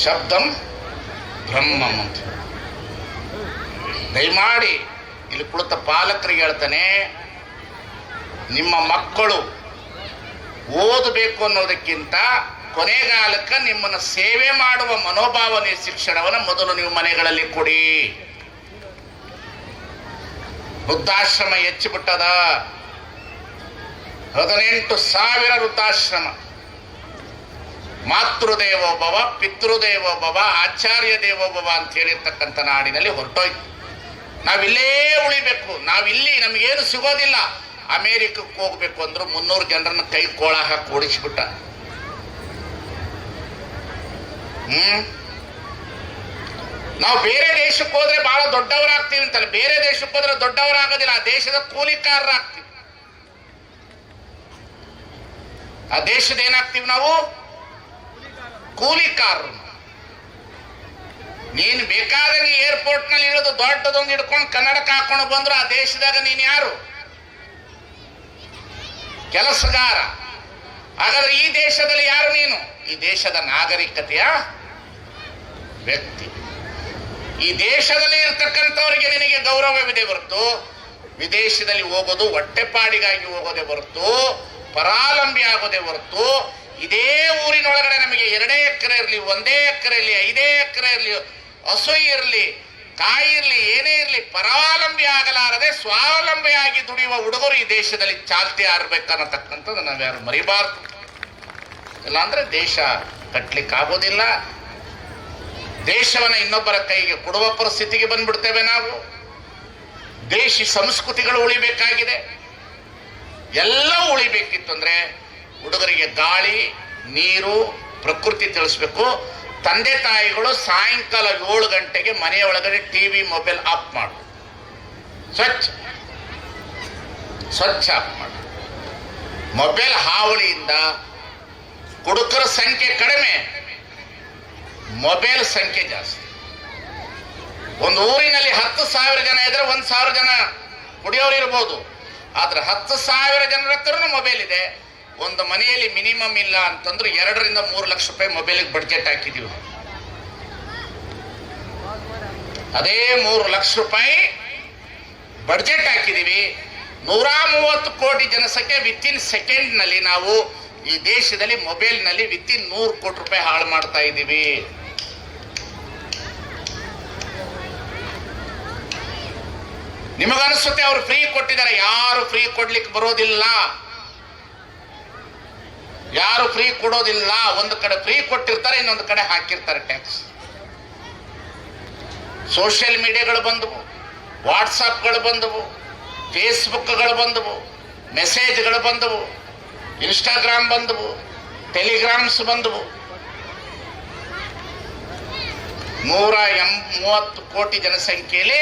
ಶಬ್ದಂ ಬ್ರಹ್ಮಂ ಅಂತ. ದಯಮಾಡಿ ಇಲ್ಲಿ ಕುಳಿತ ಪಾಲಕರಿಗೆ ಹೇಳ್ತಾನೆ, ನಿಮ್ಮ ಮಕ್ಕಳು ಓದಬೇಕು ಅನ್ನೋದಕ್ಕಿಂತ ಕೊನೆಗಾಲಕ್ಕೆ ನಿಮ್ಮನ್ನು ಸೇವೆ ಮಾಡುವ ಮನೋಭಾವನೆ ಶಿಕ್ಷಣವನ್ನು ಮೊದಲು ನೀವು ಮನೆಗಳಲ್ಲಿ ಕೊಡಿ. ವೃದ್ಧಾಶ್ರಮ ಹೆಚ್ಚಿಬಿಟ್ಟದ, 18,000 ವೃದ್ಧಾಶ್ರಮ. ಮಾತೃದೇವೋಭವ, ಪಿತೃದೇವೋಭವ, ಆಚಾರ್ಯ ದೇವೋಭವ ಅಂತ ಹೇಳಿರ್ತಕ್ಕಂಥ ನಾಡಿನಲ್ಲಿ ಹೊರಟೋಯ್ತು. ನಾವಿಲ್ಲೇ ಉಳಿಬೇಕು, ನಾವಿಲ್ಲಿ ನಮಗೇನು ಸಿಗೋದಿಲ್ಲ. ಅಮೇರಿಕಕ್ಕೆ ಹೋಗ್ಬೇಕು ಅಂದ್ರು 300 ಜನರನ್ನ ಕೈ ಕೋಳ ಹಾಕಿ ಓಡಿಸ್ಬಿಟ್ಟ. ನಾವು ಬೇರೆ ದೇಶಕ್ಕೆ ಹೋದ್ರೆ ಬಹಳ ದೊಡ್ಡವರಾಗ್ತೀವಿ ಅಂತಲ್ಲ, ಬೇರೆ ದೇಶಕ್ಕೆ ಹೋದ್ರೆ ದೊಡ್ಡವರಾಗೋದಿಲ್ಲ, ಆ ದೇಶದ ಕೂಲಿಕಾರರಾಗ್ತೀವಿ. ಆ ದೇಶದ ಏನಾಗ್ತೀವಿ ನಾವು? ಕೂಲಿಕಾರರು. ನೀನು ಬೇಕಾದಂಗೆ ಏರ್ಪೋರ್ಟ್ ನಲ್ಲಿ ಇಳಿದು ದೊಡ್ಡದೊಂದು ಹಿಡ್ಕೊಂಡು ಕನ್ನಡಕ ಹಾಕೊಂಡು ಬಂದ್ರು ಆ ದೇಶದಾಗ ನೀನು ಯಾರು? ಕೆಲಸಗಾರ. ಹಾಗಾದ್ರೆ ಈ ದೇಶದಲ್ಲಿ ಯಾರು ನೀನು? ಈ ದೇಶದ ನಾಗರಿಕತೆಯ ವ್ಯಕ್ತಿ. ಈ ದೇಶದಲ್ಲಿ ಇರ್ತಕ್ಕಂಥವರಿಗೆ ನಿನಗೆ ಗೌರವವಿದೆ ಹೊರತು ವಿದೇಶದಲ್ಲಿ ಹೋಗೋದು ಹೊಟ್ಟೆಪಾಡಿಗಾಗಿ ಹೋಗೋದೇ ಹೊರತು ಪರಾಲಂಬಿ ಆಗೋದೇ ಹೊರತು ಇದೇ ಊರಿನೊಳಗಡೆ ನಮಗೆ 2 ಎಕರೆ ಇರಲಿ, 1 ಎಕರೆ ಇರಲಿ, 5 ಎಕರೆ ಇರಲಿ, ಹಸು ಇರಲಿ, ಕಾಯಿ ಇರಲಿ, ಏನೇ ಇರಲಿ, ಪರಾವಲಂಬಿ ಆಗಲಾರದೆ ಸ್ವಾವಲಂಬಿಯಾಗಿ ದುಡಿಯುವ ಹುಡುಗರು ಈ ದೇಶದಲ್ಲಿ ಚಾಲ್ತಿ ಆರ್ಬೇಕನ್ನತಕ್ಕಂಥದ್ದು ನಾವ್ಯಾರು ಮರಿಬಾರ್ದು. ಇಲ್ಲಾಂದ್ರೆ ದೇಶ ಕಟ್ಲಿಕ್ಕೆ ಆಗೋದಿಲ್ಲ. ದೇಶವನ್ನ ಇನ್ನೊಬ್ಬರ ಕೈಗೆ ಕೊಡುವ ಪರಿಸ್ಥಿತಿಗೆ ಬಂದ್ಬಿಡ್ತೇವೆ ನಾವು. ದೇಶಿ ಸಂಸ್ಕೃತಿಗಳು ಉಳಿಬೇಕಾಗಿದೆ. ಎಲ್ಲ ಉಳಿಬೇಕಿತ್ತು ಅಂದ್ರೆ ಹುಡುಗರಿಗೆ ಗಾಳಿ, ನೀರು, ಪ್ರಕೃತಿ ತಿಳಿಸ್ಬೇಕು. ತಂದೆ ತಾಯಿಗಳು ಸಾಯಂಕಾಲ 7 ಗಂಟೆಗೆ ಮನೆಯ ಒಳಗಡೆ ಟಿವಿ, ಮೊಬೈಲ್ ಆಫ್ ಮಾಡು, ಸ್ವಚ್ಛ ಆಫ್ ಮಾಡು. ಮೊಬೈಲ್ ಹಾವಳಿಯಿಂದ ಕುಡುಕರ ಸಂಖ್ಯೆ ಕಡಿಮೆ, ಮೊಬೈಲ್ ಸಂಖ್ಯೆ ಜಾಸ್ತಿ. ಒಂದು ಊರಿನಲ್ಲಿ 10,000 ಜನ ಇದ್ರೆ 1,000 ಜನ ಕುಡಿಯೋರು ಇರ್ಬೋದು, ಆದ್ರೆ 10,000 ಜನರ ಹತ್ರನೂ ಮೊಬೈಲ್ ಇದೆ. ಒಂದು ಮನೆಯಲ್ಲಿ ಮಿನಿಮಮ್ ಇಲ್ಲ ಅಂತಂದ್ರೆ 2 ರಿಂದ 3 ಲಕ್ಷ ರೂಪಾಯಿ ಮೊಬೈಲಿಗೆ ಬಡ್ಜೆಟ್ ಹಾಕಿದೀವಿ. ಅದೇ 3 ಲಕ್ಷ ರೂಪಾಯಿ ಬಡ್ಜೆಟ್ ಹಾಕಿದೀವಿ. 130 ಕೋಟಿ ಜನಸಂಖ್ಯೆ ವಿತಿನ್ ಸೆಕೆಂಡ್ ನಲ್ಲಿ ನಾವು ಈ ದೇಶದಲ್ಲಿ ಮೊಬೈಲ್ ನಲ್ಲಿ ವಿತಿನ್ 100 ಕೋಟಿ ರೂಪಾಯಿ ಹಾಳು ಮಾಡ್ತಾ ಇದ್ದೀವಿ. ನಿಮಗನಿಸುತ್ತೆ ಅವರು ಫ್ರೀ ಕೊಟ್ಟಿದ್ದಾರೆ. ಯಾರು ಫ್ರೀ ಕೊಡ್ಲಿಕ್ಕೆ ಬರೋದಿಲ್ಲ, ಯಾರು ಫ್ರೀ ಕೊಡೋದಿಲ್ಲ. ಒಂದು ಕಡೆ ಫ್ರೀ ಕೊಟ್ಟಿರ್ತಾರೆ, ಇನ್ನೊಂದು ಕಡೆ ಹಾಕಿರ್ತಾರೆ ಟ್ಯಾಕ್ಸ್. ಸೋಷಿಯಲ್ ಮೀಡಿಯಾಗಳು ಬಂದವು, ವಾಟ್ಸಪ್ಗಳು ಬಂದವು, ಫೇಸ್ಬುಕ್ಗಳು ಬಂದವು, ಮೆಸೇಜ್ಗಳು ಬಂದವು, ಇನ್ಸ್ಟಾಗ್ರಾಮ್ ಬಂದವು, ಟೆಲಿಗ್ರಾಮ್ಸ್ ಬಂದವು. 130 ಕೋಟಿ ಜನಸಂಖ್ಯೆಯಲ್ಲಿ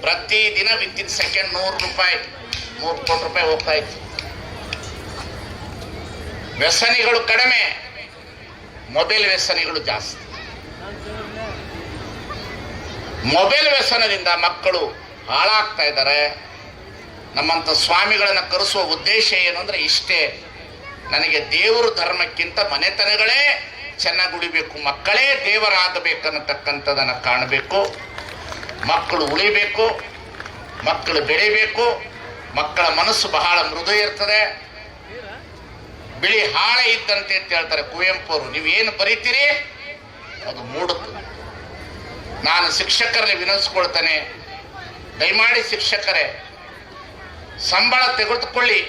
ಪ್ರತಿದಿನ ವಿತಿನ್ ಸೆಕೆಂಡ್ 100 ರೂಪಾಯಿ 100 ಕೋಟಿ ರೂಪಾಯಿ ಹೋಗ್ತಾ ಇತ್ತು. ವ್ಯಸನಿಗಳು ಕಡಿಮೆ, ಮೊಬೈಲ್ ವ್ಯಸನಿಗಳು ಜಾಸ್ತಿ. ಮೊಬೈಲ್ ವ್ಯಸನದಿಂದ ಮಕ್ಕಳು ಹಾಳಾಗ್ತಾ ಇದ್ದಾರೆ. ನಮ್ಮಂಥ ಸ್ವಾಮಿಗಳನ್ನು ಕರೆಸುವ ಉದ್ದೇಶ ಏನು ಅಂದರೆ ಇಷ್ಟೇ, ನನಗೆ ದೇವರು ಧರ್ಮಕ್ಕಿಂತ ಮನೆತನಗಳೇ ಚೆನ್ನಾಗಿ ಉಳಿಬೇಕು, ಮಕ್ಕಳೇ ದೇವರಾಗಬೇಕನ್ನತಕ್ಕಂಥದ್ದನ್ನು ಕಾಣಬೇಕು. ಮಕ್ಕಳು ಉಳಿಬೇಕು, ಮಕ್ಕಳು ಬೆಳಿಬೇಕು. ಮಕ್ಕಳ ಮನಸ್ಸು ಬಹಳ ಮೃದು ಇರ್ತದೆ, ಬಿಳಿ ಹಾಳೆ ಇದ್ದಂತೆ ಅಂತ ಹೇಳ್ತಾರೆ ಕುವೆಂಪು ಅವರು. ನೀವೇನು ಬರೀತೀರಿ ಅದು ಮೂಡುತ್ತದೆ. ನಾನು ಶಿಕ್ಷಕರಲ್ಲಿ ವಿನಂತಿಸ್ಕೊಳ್ತೇನೆ, ದಯಮಾಡಿ ಶಿಕ್ಷಕರೇ ಸಂಬಳ ತೆಗೆದುಕೊಳ್ಳಿ,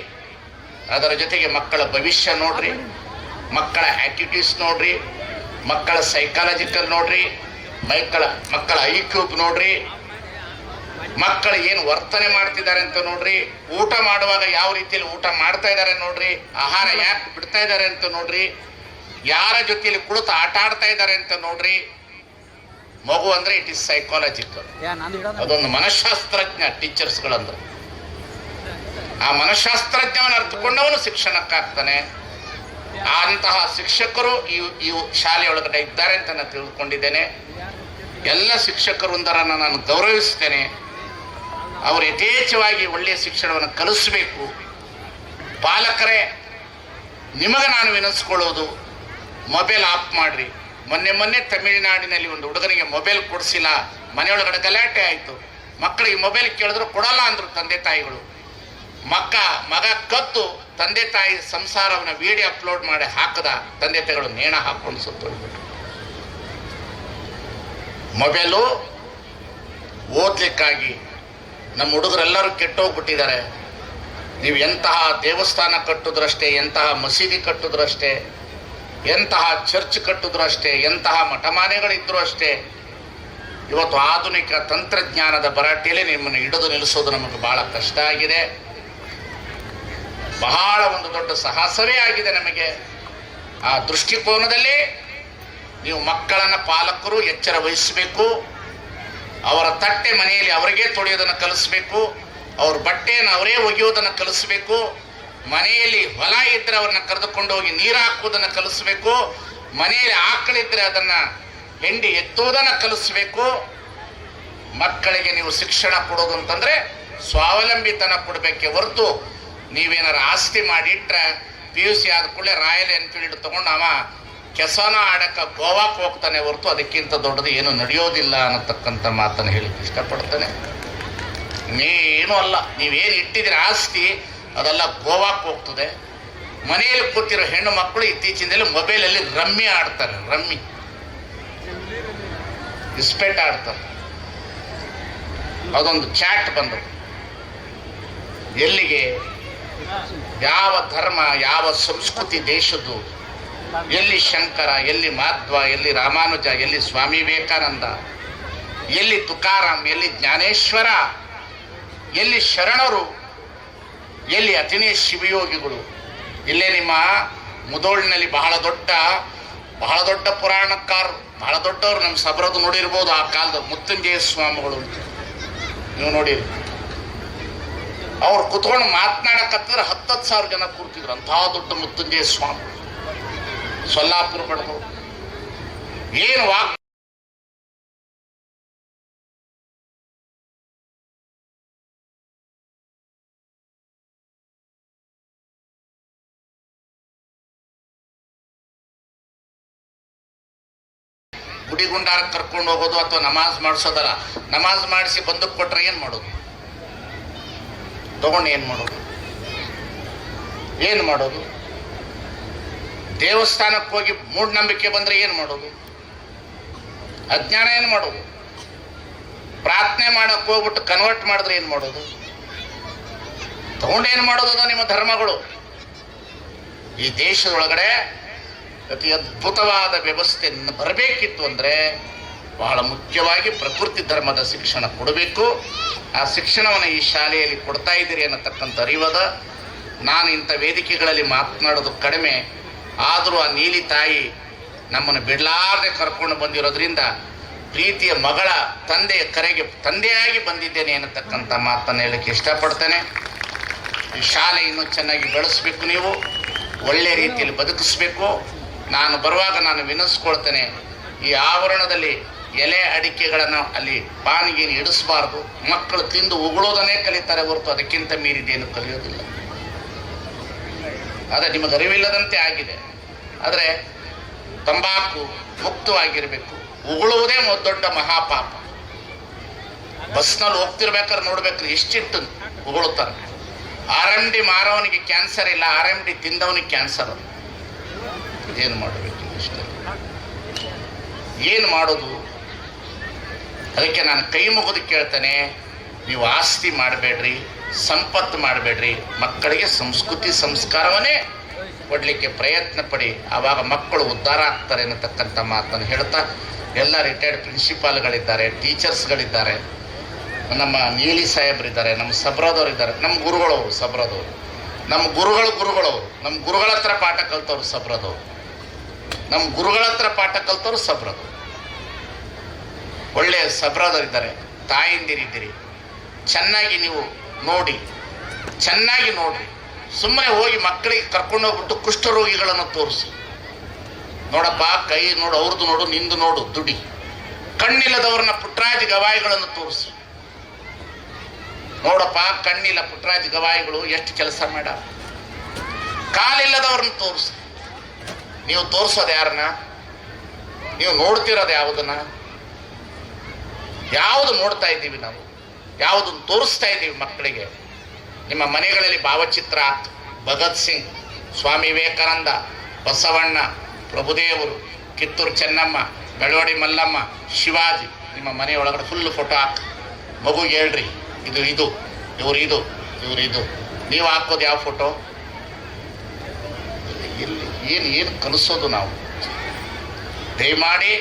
ಅದರ ಜೊತೆಗೆ ಮಕ್ಕಳ ಭವಿಷ್ಯ ನೋಡ್ರಿ, ಮಕ್ಕಳ ಆಕ್ಟಿವಿಟೀಸ್ ನೋಡ್ರಿ, ಮಕ್ಕಳ ಸೈಕಾಲಜಿಕಲ್ ನೋಡ್ರಿ, ಮಕ್ಕಳ ಐಕ್ಯೂಬ್ ನೋಡ್ರಿ, ಮಕ್ಕಳು ಏನು ವರ್ತನೆ ಮಾಡ್ತಿದ್ದಾರೆ ಅಂತ ನೋಡ್ರಿ, ಊಟ ಮಾಡುವಾಗ ಯಾವ ರೀತಿಯಲ್ಲಿ ಊಟ ಮಾಡ್ತಾ ಇದ್ದಾರೆ ನೋಡ್ರಿ, ಆಹಾರ ಯಾಕೆ ಬಿಡ್ತಾ ಇದ್ದಾರೆ ಅಂತ ನೋಡ್ರಿ, ಯಾರ ಜೊತೆಯಲ್ಲಿ ಕುಳಿತು ಆಟ ಆಡ್ತಾ ಇದ್ದಾರೆ ಅಂತ ನೋಡ್ರಿ. ಮಗು ಅಂದ್ರೆ ಇಟ್ ಇಸ್ ಸೈಕಾಲಜಿಕಲ್, ಅದೊಂದು ಮನಃಶಾಸ್ತ್ರಜ್ಞ ಟೀಚರ್ಸ್ಗಳಂದ್ರೆ. ಆ ಮನಃಶಾಸ್ತ್ರಜ್ಞವನ್ನು ಅರ್ಥಕೊಂಡವನು ಶಿಕ್ಷಣಕ್ಕಾಗ್ತಾನೆ. ಅಂತಹ ಶಿಕ್ಷಕರು ಈ ಶಾಲೆಯೊಳಗಡೆ ಇದ್ದಾರೆ ಅಂತ ನಾನು ತಿಳ್ಕೊಂಡಿದ್ದೇನೆ. ಎಲ್ಲ ಶಿಕ್ಷಕರೊಂದರನ್ನು ನಾನು ಗೌರವಿಸ್ತೇನೆ. ಅವರು ಯಥೇಚ್ಛವಾಗಿ ಒಳ್ಳೆಯ ಶಿಕ್ಷಣವನ್ನು ಕಲಿಸಬೇಕು. ಪಾಲಕರೇ, ನಿಮಗೆ ನಾನು ವಿನಂತಿಸ್ಕೊಳ್ಳೋದು, ಮೊಬೈಲ್ ಆಫ್ ಮಾಡ್ರಿ. ಮೊನ್ನೆ ತಮಿಳುನಾಡಿನಲ್ಲಿ ಒಂದು ಹುಡುಗನಿಗೆ ಮೊಬೈಲ್ ಕೊಡಿಸಿಲ್ಲ, ಮನೆಯೊಳಗಡೆ ಗಲಾಟೆ ಆಯಿತು. ಮಕ್ಕಳಿಗೆ ಮೊಬೈಲ್ ಕೇಳಿದ್ರು ಕೊಡಲ್ಲ ಅಂದರು ತಂದೆ ತಾಯಿಗಳು. ಮಗ ಕದ್ದು ತಂದೆ ತಾಯಿ ಸಂಸಾರವನ್ನು ವಿಡಿಯೋ ಅಪ್ಲೋಡ್ ಮಾಡಿ ಹಾಕದ ತಂದೆ ತಾಯಿಗಳು ನೇಣ ಹಾಕೊಂಡು ಸುತ್ತೋಗ್ಬಿಟ್ರು. ಮೊಬೈಲು ಓದ್ಲಿಕ್ಕಾಗಿ ನಮ್ಮ ಹುಡುಗರೆಲ್ಲರೂ ಕೆಟ್ಟೋಗ್ಬಿಟ್ಟಿದ್ದಾರೆ. ನೀವು ಎಂತಹ ದೇವಸ್ಥಾನ ಕಟ್ಟಿದ್ರಷ್ಟೇ, ಎಂತಹ ಮಸೀದಿ ಕಟ್ಟಿದ್ರಷ್ಟೇ, ಎಂತಹ ಚರ್ಚ್ ಕಟ್ಟಿದ್ರು ಅಷ್ಟೇ, ಎಂತಹ ಮಠಮಾನೆಗಳಿದ್ರು ಅಷ್ಟೇ, ಇವತ್ತು ಆಧುನಿಕ ತಂತ್ರಜ್ಞಾನದ ಭರಾಟೆಯಲ್ಲಿ ನಿಮ್ಮನ್ನು ಹಿಡಿದು ನಿಲ್ಲಿಸೋದು ನಮಗೆ ಬಹಳ ಕಷ್ಟ ಆಗಿದೆ. ಬಹಳ ಒಂದು ದೊಡ್ಡ ಸಾಹಸವೇ ಆಗಿದೆ ನಮಗೆ. ಆ ದೃಷ್ಟಿಕೋನದಲ್ಲಿ ನೀವು ಮಕ್ಕಳನ್ನು ಪಾಲಕರು ಎಚ್ಚರ ವಹಿಸಬೇಕು. ಅವರ ತಟ್ಟೆ ಮನೆಯಲ್ಲಿ ಅವರಿಗೆ ತೊಳೆಯೋದನ್ನು ಕಲಿಸ್ಬೇಕು, ಅವ್ರ ಬಟ್ಟೆಯನ್ನು ಅವರೇ ಒಗೆಯೋದನ್ನು ಕಲಿಸ್ಬೇಕು. ಮನೆಯಲ್ಲಿ ಹೊಲ ಇದ್ದರೆ ಅವ್ರನ್ನ ಕರೆದುಕೊಂಡು ಹೋಗಿ ನೀರು ಹಾಕುವುದನ್ನು ಕಲಿಸ್ಬೇಕು. ಮನೆಯಲ್ಲಿ ಆಕಳಿದ್ರೆ ಅದನ್ನು ಹೆಂಡಿ ಎತ್ತುವುದನ್ನು ಕಲಿಸ್ಬೇಕು. ಮಕ್ಕಳಿಗೆ ನೀವು ಶಿಕ್ಷಣ ಕೊಡೋದು ಅಂತಂದರೆ ಸ್ವಾವಲಂಬಿತನ ಕೊಡಬೇಕೆ ಹೊರತು ನೀವೇನಾರು ಆಸ್ತಿ ಮಾಡಿಟ್ರೆ PUC ಆದ ಕೂಡಲೇ ರಾಯಲ್ ಎನ್ಫೀಲ್ಡ್ ತೊಗೊಂಡು ಅವ ಕೆಸನ ಆಡಕ್ಕೆ ಗೋವಾಕ್ಕೆ ಹೋಗ್ತಾನೆ ಹೊರತು ಅದಕ್ಕಿಂತ ದೊಡ್ಡದು ಏನು ನಡೆಯೋದಿಲ್ಲ ಅನ್ನತಕ್ಕಂಥ ಮಾತನ್ನು ಹೇಳಿಕ್ಕೆ ಇಷ್ಟಪಡ್ತಾನೆ. ಇನ್ನೇನೂ ಅಲ್ಲ, ನೀವೇನು ಇಟ್ಟಿದ್ರೆ ಆಸ್ತಿ ಅದೆಲ್ಲ ಗೋವಾಕ್ಕೆ ಹೋಗ್ತದೆ. ಮನೆಯಲ್ಲಿ ಕೂತಿರೋ ಹೆಣ್ಣು ಮಕ್ಕಳು ಇತ್ತೀಚಿನಲ್ಲಿ ಮೊಬೈಲಲ್ಲಿ ರಮ್ಮಿ ಆಡ್ತಾರೆ, ರಮ್ಮಿ ಇಸ್ಪೇಟ್ ಆಡ್ತಾರೆ. ಅದೊಂದು ಚಾಟ್ ಬಂದರು. ಎಲ್ಲಿಗೆ, ಯಾವ ಧರ್ಮ, ಯಾವ ಸಂಸ್ಕೃತಿ ದೇಶದ್ದು, ಎಲ್ಲಿ ಶಂಕರ, ಎಲ್ಲಿ ಮಾಧ್ವ, ಎಲ್ಲಿ ರಾಮಾನುಜ, ಎಲ್ಲಿ ಸ್ವಾಮಿ ವಿವೇಕಾನಂದ, ಎಲ್ಲಿ ತುಕಾರಾಮ್, ಎಲ್ಲಿ ಜ್ಞಾನೇಶ್ವರ, ಎಲ್ಲಿ ಶರಣರು, ಎಲ್ಲಿ ಅತಿನೇ ಶಿವಯೋಗಿಗಳು. ಇಲ್ಲೇ ನಿಮ್ಮ ಮುದೋಳಿನಲ್ಲಿ ಬಹಳ ದೊಡ್ಡ ಪುರಾಣಕಾರರು, ಬಹಳ ದೊಡ್ಡವರು, ನಮ್ಮ ಸಬರದು ನೋಡಿರ್ಬೋದು. ಆ ಕಾಲದ ಮುತ್ತುಂಜಯ ಸ್ವಾಮಿಗಳು ನೀವು ನೋಡಿರಿ. ಅವ್ರು ಕುತ್ಕೊಂಡು ಮಾತನಾಡಕತ್ತಿದ್ರೆ 10,000 ಜನ ಕೂರ್ತಿದ್ರು. ಅಂತಹ ದೊಡ್ಡ ಮುತ್ತುಂಜಯ ಸ್ವಾಮಿ, ಸೊಲ್ಲಾಪುರ ಬಡದು. ಏನು ವಾಕ್ ಗುಡಿಗುಂಡಾರಕ್ಕೆ ಕರ್ಕೊಂಡು ಹೋಗೋದು ಅಥವಾ ನಮಾಜ್ ಮಾಡಿಸೋದಲ್ಲ. ನಮಾಜ್ ಮಾಡಿಸಿ ಬಂದಕ್ಕೆ ಕೊಟ್ರೆ ಏನು ಮಾಡೋದು? ತಗೊಂಡು ಏನು ಮಾಡೋದು? ದೇವಸ್ಥಾನಕ್ಕೆ ಹೋಗಿ ಮೂಢನಂಬಿಕೆ ಬಂದರೆ ಏನು ಮಾಡೋದು? ಅಜ್ಞಾನ ಏನು ಮಾಡೋದು? ಪ್ರಾರ್ಥನೆ ಮಾಡಕ್ಕೆ ಹೋಗ್ಬಿಟ್ಟು ಕನ್ವರ್ಟ್ ಮಾಡಿದ್ರೆ ಏನು ಮಾಡೋದು? ತಗೊಂಡೇನು ಮಾಡೋದು? ನಿಮ್ಮ ಧರ್ಮಗಳು ಈ ದೇಶದೊಳಗಡೆ ಅತಿ ಅದ್ಭುತವಾದ ವ್ಯವಸ್ಥೆ ಬರಬೇಕಿತ್ತು ಅಂದರೆ ಬಹಳ ಮುಖ್ಯವಾಗಿ ಪ್ರಕೃತಿ ಧರ್ಮದ ಶಿಕ್ಷಣ ಕೊಡಬೇಕು. ಆ ಶಿಕ್ಷಣವನ್ನು ಈ ಶಾಲೆಯಲ್ಲಿ ಕೊಡ್ತಾ ಇದ್ದೀರಿ ಅನ್ನತಕ್ಕಂಥ ಅರಿವದ. ನಾನು ಇಂಥ ವೇದಿಕೆಗಳಲ್ಲಿ ಮಾತನಾಡೋದು ಕಡಿಮೆ, ಆದರೂ ಆ ನೀಲಿ ತಾಯಿ ನಮ್ಮನ್ನು ಬಿಡಲಾರದೆ ಕರ್ಕೊಂಡು ಬಂದಿರೋದ್ರಿಂದ ಪ್ರೀತಿಯ ಮಗಳ ತಂದೆಯ ಕರೆಗೆ ತಂದೆಯಾಗಿ ಬಂದಿದ್ದೇನೆ ಅನ್ನತಕ್ಕಂಥ ಮಾತನ್ನು ಹೇಳಕ್ಕೆ ಇಷ್ಟಪಡ್ತೇನೆ. ಈ ಶಾಲೆ ಇನ್ನೂ ಚೆನ್ನಾಗಿ ಬೆಳೆಸಬೇಕು, ನೀವು ಒಳ್ಳೆ ರೀತಿಯಲ್ಲಿ ಬದುಕಿಸ್ಬೇಕು. ನಾನು ಬರುವಾಗ ನಾನು ವಿನಿಸ್ಕೊಳ್ತೇನೆ, ಈ ಆವರಣದಲ್ಲಿ ಎಲೆ ಅಡಿಕೆಗಳನ್ನು ಅಲ್ಲಿ ಪಾನಿಗೇನು ಇಡಿಸಬಾರ್ದು. ಮಕ್ಕಳು ತಿಂದು ಉಗುಳೋದನ್ನೇ ಕಲಿತಾರೆ ಹೊರತು ಅದಕ್ಕಿಂತ ಮೀರಿದೇನು ಕಲಿಯೋದಿಲ್ಲ. ಆದರೆ ನಿಮಗೆ ಅರಿವಿಲ್ಲದಂತೆ ಆಗಿದೆ. ಆದರೆ ತಂಬಾಕು ಮುಕ್ತವಾಗಿರಬೇಕು. ಉಗುಳುವುದೇ ದೊಡ್ಡ ಮಹಾಪಾಪ. ಬಸ್ನಲ್ಲಿ ಹೋಗ್ತಿರ್ಬೇಕಾದ್ರೆ ನೋಡ್ಬೇಕ್ರಿ ಎಷ್ಟಿಟ್ಟು ಉಗುಳುತ್ತಾರೆ. RMD ಮಾರವನಿಗೆ ಕ್ಯಾನ್ಸರ್ ಇಲ್ಲ, RMD ತಿಂದವನಿಗೆ ಕ್ಯಾನ್ಸರ್. ಏನು ಮಾಡಬೇಕು ಇಷ್ಟೇ, ಏನು ಮಾಡೋದು? ಅದಕ್ಕೆ ನಾನು ಕೈ ಮುಗಿದು ಕೇಳ್ತೇನೆ, ನೀವು ಆಸ್ತಿ ಮಾಡಬೇಡ್ರಿ, ಸಂಪತ್ತು ಮಾಡಬೇಡ್ರಿ, ಮಕ್ಕಳಿಗೆ ಸಂಸ್ಕೃತಿ ಸಂಸ್ಕಾರವನ್ನೇ ಕೊಡಲಿಕ್ಕೆ ಪ್ರಯತ್ನ ಪಡಿ. ಆವಾಗ ಮಕ್ಕಳು ಉದ್ಧಾರ ಆಗ್ತಾರೆ ಅನ್ನತಕ್ಕಂಥ ಮಾತನ್ನು ಹೇಳ್ತಾ, ಎಲ್ಲ ರಿಟೈರ್ಡ್ ಪ್ರಿನ್ಸಿಪಾಲ್ಗಳಿದ್ದಾರೆ, ಟೀಚರ್ಸ್ಗಳಿದ್ದಾರೆ, ನಮ್ಮ ನೀಲಿ ಸಾಹೇಬ್ರಿದ್ದಾರೆ, ನಮ್ಮ ಸಬ್ರದವ್ರಿದ್ದಾರೆ, ನಮ್ಮ ಗುರುಗಳವರು ಸಬ್ರದವರು, ನಮ್ಮ ಗುರುಗಳವರು, ನಮ್ಮ ಗುರುಗಳ ಹತ್ರ ಪಾಠ ಕಲ್ತವ್ರು ಸಬ್ರದವರು, ನಮ್ಮ ಗುರುಗಳ ಹತ್ರ ಪಾಠ ಕಲ್ತವ್ರು ಸಬ್ರದವರು. ಒಳ್ಳೆಯ ಸಬ್ರದವರಿದ್ದಾರೆ, ತಾಯಿಂದಿರಿದ್ದೀರಿ. ಚೆನ್ನಾಗಿ ನೀವು ನೋಡಿ, ಚೆನ್ನಾಗಿ ನೋಡ್ರಿ. ಸುಮ್ಮನೆ ಹೋಗಿ ಮಕ್ಕಳಿಗೆ ಕರ್ಕೊಂಡು ಹೋಗ್ಬಿಟ್ಟು ಕುಷ್ಠರೋಗಿಗಳನ್ನು ತೋರಿಸಿ, ನೋಡಪ್ಪ ಕೈ ನೋಡು, ಅವ್ರದ್ದು ನೋಡು, ನಿಂದು ನೋಡು, ದುಡಿ. ಕಣ್ಣಿಲ್ಲದವ್ರನ್ನ ಪುಟ್ರಾಜ್ ಗವಾಯಿಗಳನ್ನು ತೋರಿಸಿ, ನೋಡಪ್ಪ ಕಣ್ಣಿಲ್ಲ ಪುಟ್ರಾಜ್ ಗವಾಯಿಗಳು ಎಷ್ಟು ಕೆಲಸ ಮಾಡ. ಕಾಲಿಲ್ಲದವ್ರನ್ನ ತೋರಿಸಿ. ನೀವು ತೋರಿಸೋದು ಯಾರನ್ನ? ನೀವು ನೋಡ್ತಿರೋದು ಯಾವುದನ್ನ? ಯಾವುದು ನೋಡ್ತಾ ಇದ್ದೀವಿ ನಾವು? ಯಾವುದನ್ನು ತೋರಿಸ್ತಾ ಇದ್ದೀವಿ ಮಕ್ಕಳಿಗೆ? ನಿಮ್ಮ ಮನೆಗಳಲ್ಲಿ ಭಾವಚಿತ್ರ, ಭಗತ್ ಸಿಂಗ್, ಸ್ವಾಮಿ ವಿವೇಕಾನಂದ, ಬಸವಣ್ಣ, ಪ್ರಭುದೇವರು, ಕಿತ್ತೂರು ಚೆನ್ನಮ್ಮ, ಬೆಳವಡಿ ಮಲ್ಲಮ್ಮ, ಶಿವಾಜಿ, ನಿಮ್ಮ ಮನೆಯೊಳಗಡೆ ಫುಲ್ ಫೋಟೋ ಹಾಕಿ ಮಗುಗೆ ಹೇಳ್ರಿ, ಇದು ಇವರು. ನೀವು ಹಾಕೋದು ಯಾವ ಫೋಟೋ? ಏನು ಕಲಿಸೋದು ನಾವು? ದಯಮಾಡಿ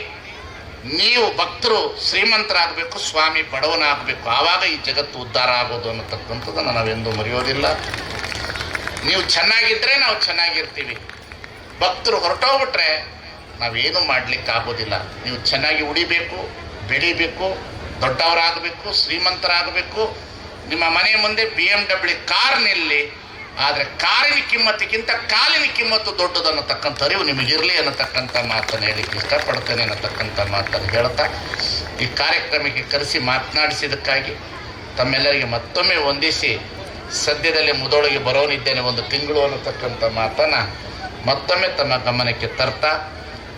ನೀವು ಭಕ್ತರು ಶ್ರೀಮಂತರಾಗಬೇಕು, ಸ್ವಾಮಿ ಬಡವನಾಗಬೇಕು, ಆವಾಗ ಈ ಜಗತ್ತು ಉದ್ಧಾರ ಆಗೋದು ಅನ್ನತಕ್ಕಂಥದ್ದನ್ನು ನಾವೆಂದೂ ಮರೆಯೋದಿಲ್ಲ. ನೀವು ಚೆನ್ನಾಗಿದ್ದರೆ ನಾವು ಚೆನ್ನಾಗಿರ್ತೀವಿ. ಭಕ್ತರು ಹೊರಟೋಗ್ಬಿಟ್ರೆ ನಾವೇನು ಮಾಡಲಿಕ್ಕಾಗೋದಿಲ್ಲ. ನೀವು ಚೆನ್ನಾಗಿ ಉಳಿಬೇಕು, ಬೆಳಿಬೇಕು, ದೊಡ್ಡವರಾಗಬೇಕು, ಶ್ರೀಮಂತರಾಗಬೇಕು. ನಿಮ್ಮ ಮನೆ ಮುಂದೆ BMW ಕಾರ್ ನಿಲ್ಲಿ, ಆದರೆ ಕಾರಿನ ಕಿಮ್ಮತ್ತಿಗಿಂತ ಕಾಲಿನ ಕಿಮ್ಮತ್ತು ದೊಡ್ಡದು ಅನ್ನತಕ್ಕಂಥ ಅರಿವು ನಿಮಗಿರಲಿ ಅನ್ನತಕ್ಕಂಥ ಮಾತನ್ನು ಹೇಳಲಿಕ್ಕೆ ಇಷ್ಟಪಡ್ತೇನೆ ಅನ್ನತಕ್ಕಂಥ ಮಾತನ್ನು ಹೇಳ್ತಾ, ಈ ಕಾರ್ಯಕ್ರಮಕ್ಕೆ ಕರೆಸಿ ಮಾತನಾಡಿಸಿದ್ದಕ್ಕಾಗಿ ತಮ್ಮೆಲ್ಲರಿಗೆ ಮತ್ತೊಮ್ಮೆ ವಂದಿಸಿ, ಸದ್ಯದಲ್ಲೇ ಮುದೋಳಿಗೆ ಬರೋನಿದ್ದೇನೆ, 1 ತಿಂಗಳು ಅನ್ನತಕ್ಕಂಥ ಮಾತನ್ನು ಮತ್ತೊಮ್ಮೆ ತಮ್ಮ ಗಮನಕ್ಕೆ ತರ್ತಾ,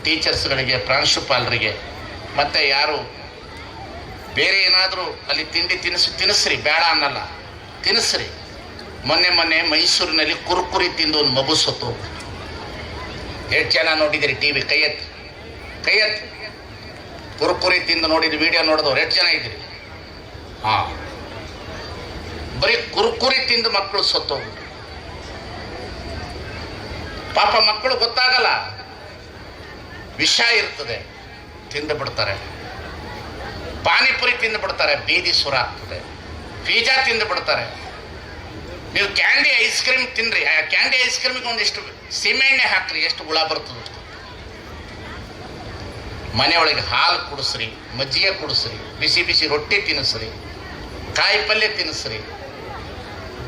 ಟೀಚರ್ಸ್ಗಳಿಗೆ, ಪ್ರಾಂಶುಪಾಲರಿಗೆ, ಮತ್ತು ಯಾರು ಬೇರೆ ಏನಾದರೂ ಅಲ್ಲಿ ತಿಂಡಿ ತಿನ್ನಿಸ್ರಿ, ಬೇಡ ಅನ್ನಲ್ಲ, ತಿನ್ನಿಸ್ರಿ. ಮೊನ್ನೆ ಮೈಸೂರಿನಲ್ಲಿ ಕುರುಕುರಿ ತಿಂದು ಒಂದು ಮಗು ಸತ್ತು. ಎಷ್ಟು ಜನ ನೋಡಿದಿರಿ TV? ಕೈ ಎತ್ತಿ. ಕುರುಕುರಿ ತಿಂದು ನೋಡಿದ ವಿಡಿಯೋ ನೋಡಿದವ್ರು ಎಷ್ಟು ಜನ ಇದ್ದೀರಿ? ಬರೀ ಕುರುಕುರಿ ತಿಂದು ಮಕ್ಕಳು ಸತ್ತೋಗ್ಬಿಟ್ಟು. ಪಾಪ ಮಕ್ಕಳು ಗೊತ್ತಾಗಲ್ಲ, ವಿಷ ಇರ್ತದೆ, ತಿಂದು ಬಿಡ್ತಾರೆ. ಪಾನಿಪುರಿ ತಿಂದು ಬಿಡ್ತಾರೆ, ಬೀದಿ ಸುರ ಆಗ್ತದೆ. ಪಿಜ್ಜಾ ತಿಂದು ಬಿಡ್ತಾರೆ. ನೀವು ಕ್ಯಾಂಡಿ ಐಸ್ ಕ್ರೀಮ್ ತಿನ್ರಿ, ಆ ಕ್ಯಾಂಡಿ ಐಸ್ ಕ್ರೀಮಿಗೆ ಒಂದಿಷ್ಟು ಸೀಮೆಣ್ಣೆ ಹಾಕ್ರಿ, ಎಷ್ಟು ಹುಳ ಬರ್ತದೆ. ಮನೆಯೊಳಗೆ ಹಾಲು ಕುಡಿಸ್ರಿ, ಮಜ್ಜಿಗೆ ಕುಡಿಸ್ರಿ, ಬಿಸಿ ರೊಟ್ಟಿ ತಿನ್ನಿಸ್ರಿ, ಕಾಯಿ ಪಲ್ಯ ತಿನ್ನಿಸ್ರಿ,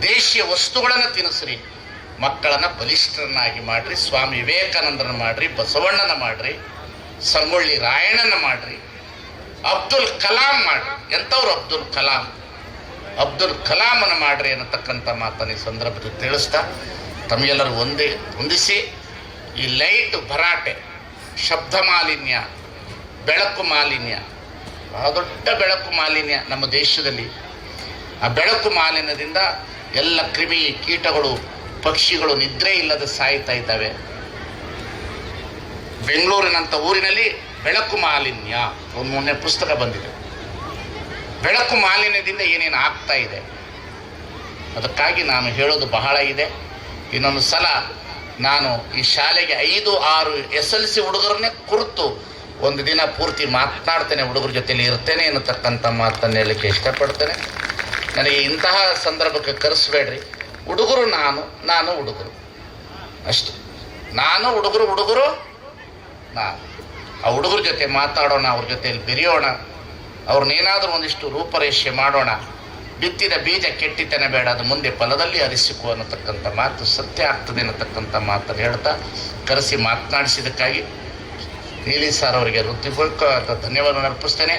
ದೇಶೀಯ ವಸ್ತುಗಳನ್ನು ತಿನ್ನಿಸ್ರಿ. ಮಕ್ಕಳನ್ನು ಬಲಿಷ್ಠರನ್ನಾಗಿ ಮಾಡ್ರಿ. ಸ್ವಾಮಿ ವಿವೇಕಾನಂದನ ಮಾಡ್ರಿ, ಬಸವಣ್ಣನ ಮಾಡ್ರಿ, ಸಂಗೊಳ್ಳಿ ರಾಯಣ್ಣನ ಮಾಡ್ರಿ, ಅಬ್ದುಲ್ ಕಲಾಂ ಮಾಡ್ರಿ. ಎಂಥವ್ರು ಅಬ್ದುಲ್ ಕಲಾಮನ ಮಾಡ್ರಿ ಅನ್ನತಕ್ಕಂಥ ಮಾತನ್ನು ಈ ಸಂದರ್ಭದಲ್ಲಿ ತಿಳಿಸ್ತಾ, ತಮಗೆಲ್ಲರೂ ಹೊಂದಿಸಿ, ಈ ಲೈಟ್ ಭರಾಟೆ, ಶಬ್ದ ಮಾಲಿನ್ಯ, ಬೆಳಕು ಮಾಲಿನ್ಯ, ಬಹಳ ದೊಡ್ಡ ಬೆಳಕು ಮಾಲಿನ್ಯ ನಮ್ಮ ದೇಶದಲ್ಲಿ. ಆ ಬೆಳಕು ಮಾಲಿನ್ಯದಿಂದ ಎಲ್ಲ ಕ್ರಿಮಿ ಕೀಟಗಳು, ಪಕ್ಷಿಗಳು ನಿದ್ರೆ ಇಲ್ಲದೆ ಸಾಯ್ತಾ ಇದ್ದಾವೆ. ಬೆಂಗಳೂರಿನಂಥ ಊರಿನಲ್ಲಿ ಬೆಳಕು ಮಾಲಿನ್ಯ, ಒಂದು ಮೊನ್ನೆ ಪುಸ್ತಕ ಬಂದಿದೆ. ಬೆಳಕು ಮಾಲಿನ್ಯದಿಂದ ಏನೇನು ಆಗ್ತಾ ಇದೆ, ಅದಕ್ಕಾಗಿ ನಾನು ಹೇಳೋದು ಬಹಳ ಇದೆ. ಇನ್ನೊಂದು ಸಲ ನಾನು ಈ ಶಾಲೆಗೆ 5-6 SLC ಹುಡುಗರನ್ನೇ ಕುರಿತು ಒಂದು ದಿನ ಪೂರ್ತಿ ಮಾತನಾಡ್ತೇನೆ, ಹುಡುಗರ ಜೊತೆಯಲ್ಲಿ ಇರ್ತೇನೆ ಅನ್ನತಕ್ಕಂಥ ಮಾತನ್ನು ಹೇಳಲಿಕ್ಕೆ ಇಷ್ಟಪಡ್ತೇನೆ. ನನಗೆ ಇಂತಹ ಸಂದರ್ಭಕ್ಕೆ ಕರೆಸಬೇಡ್ರಿ. ಹುಡುಗರು ನಾನು ಹುಡುಗರು ಅಷ್ಟೇ. ನಾನು ಹುಡುಗರು ನಾನು ಆ ಹುಡುಗರ ಜೊತೆ ಮಾತಾಡೋಣ, ಅವ್ರ ಜೊತೆಯಲ್ಲಿ ಬೆರೆಯೋಣ, ಅವ್ರನ್ನೇನಾದರೂ ಒಂದಿಷ್ಟು ರೂಪರೇಷೆ ಮಾಡೋಣ. ಬಿತ್ತಿದ ಬೀಜ ಕೆಟ್ಟಿತನ ಬೇಡ, ಅದು ಮುಂದೆ ಫಲದಲ್ಲಿ ಅರಿಸಿಕೋ ಅನ್ನತಕ್ಕಂಥ ಮಾತು ಸತ್ಯ ಆಗ್ತದೆ ಅನ್ನತಕ್ಕಂಥ ಮಾತನ್ನು ಹೇಳ್ತಾ ಕರೆಸಿ ಮಾತನಾಡಿಸಿದ್ದಕ್ಕಾಗಿ ನೀಲಿ ಸರ್ ಅವರಿಗೆ ಹೃದಯಪೂರ್ವಕ ಧನ್ಯವಾದ ಅರ್ಪಿಸ್ತೇನೆ.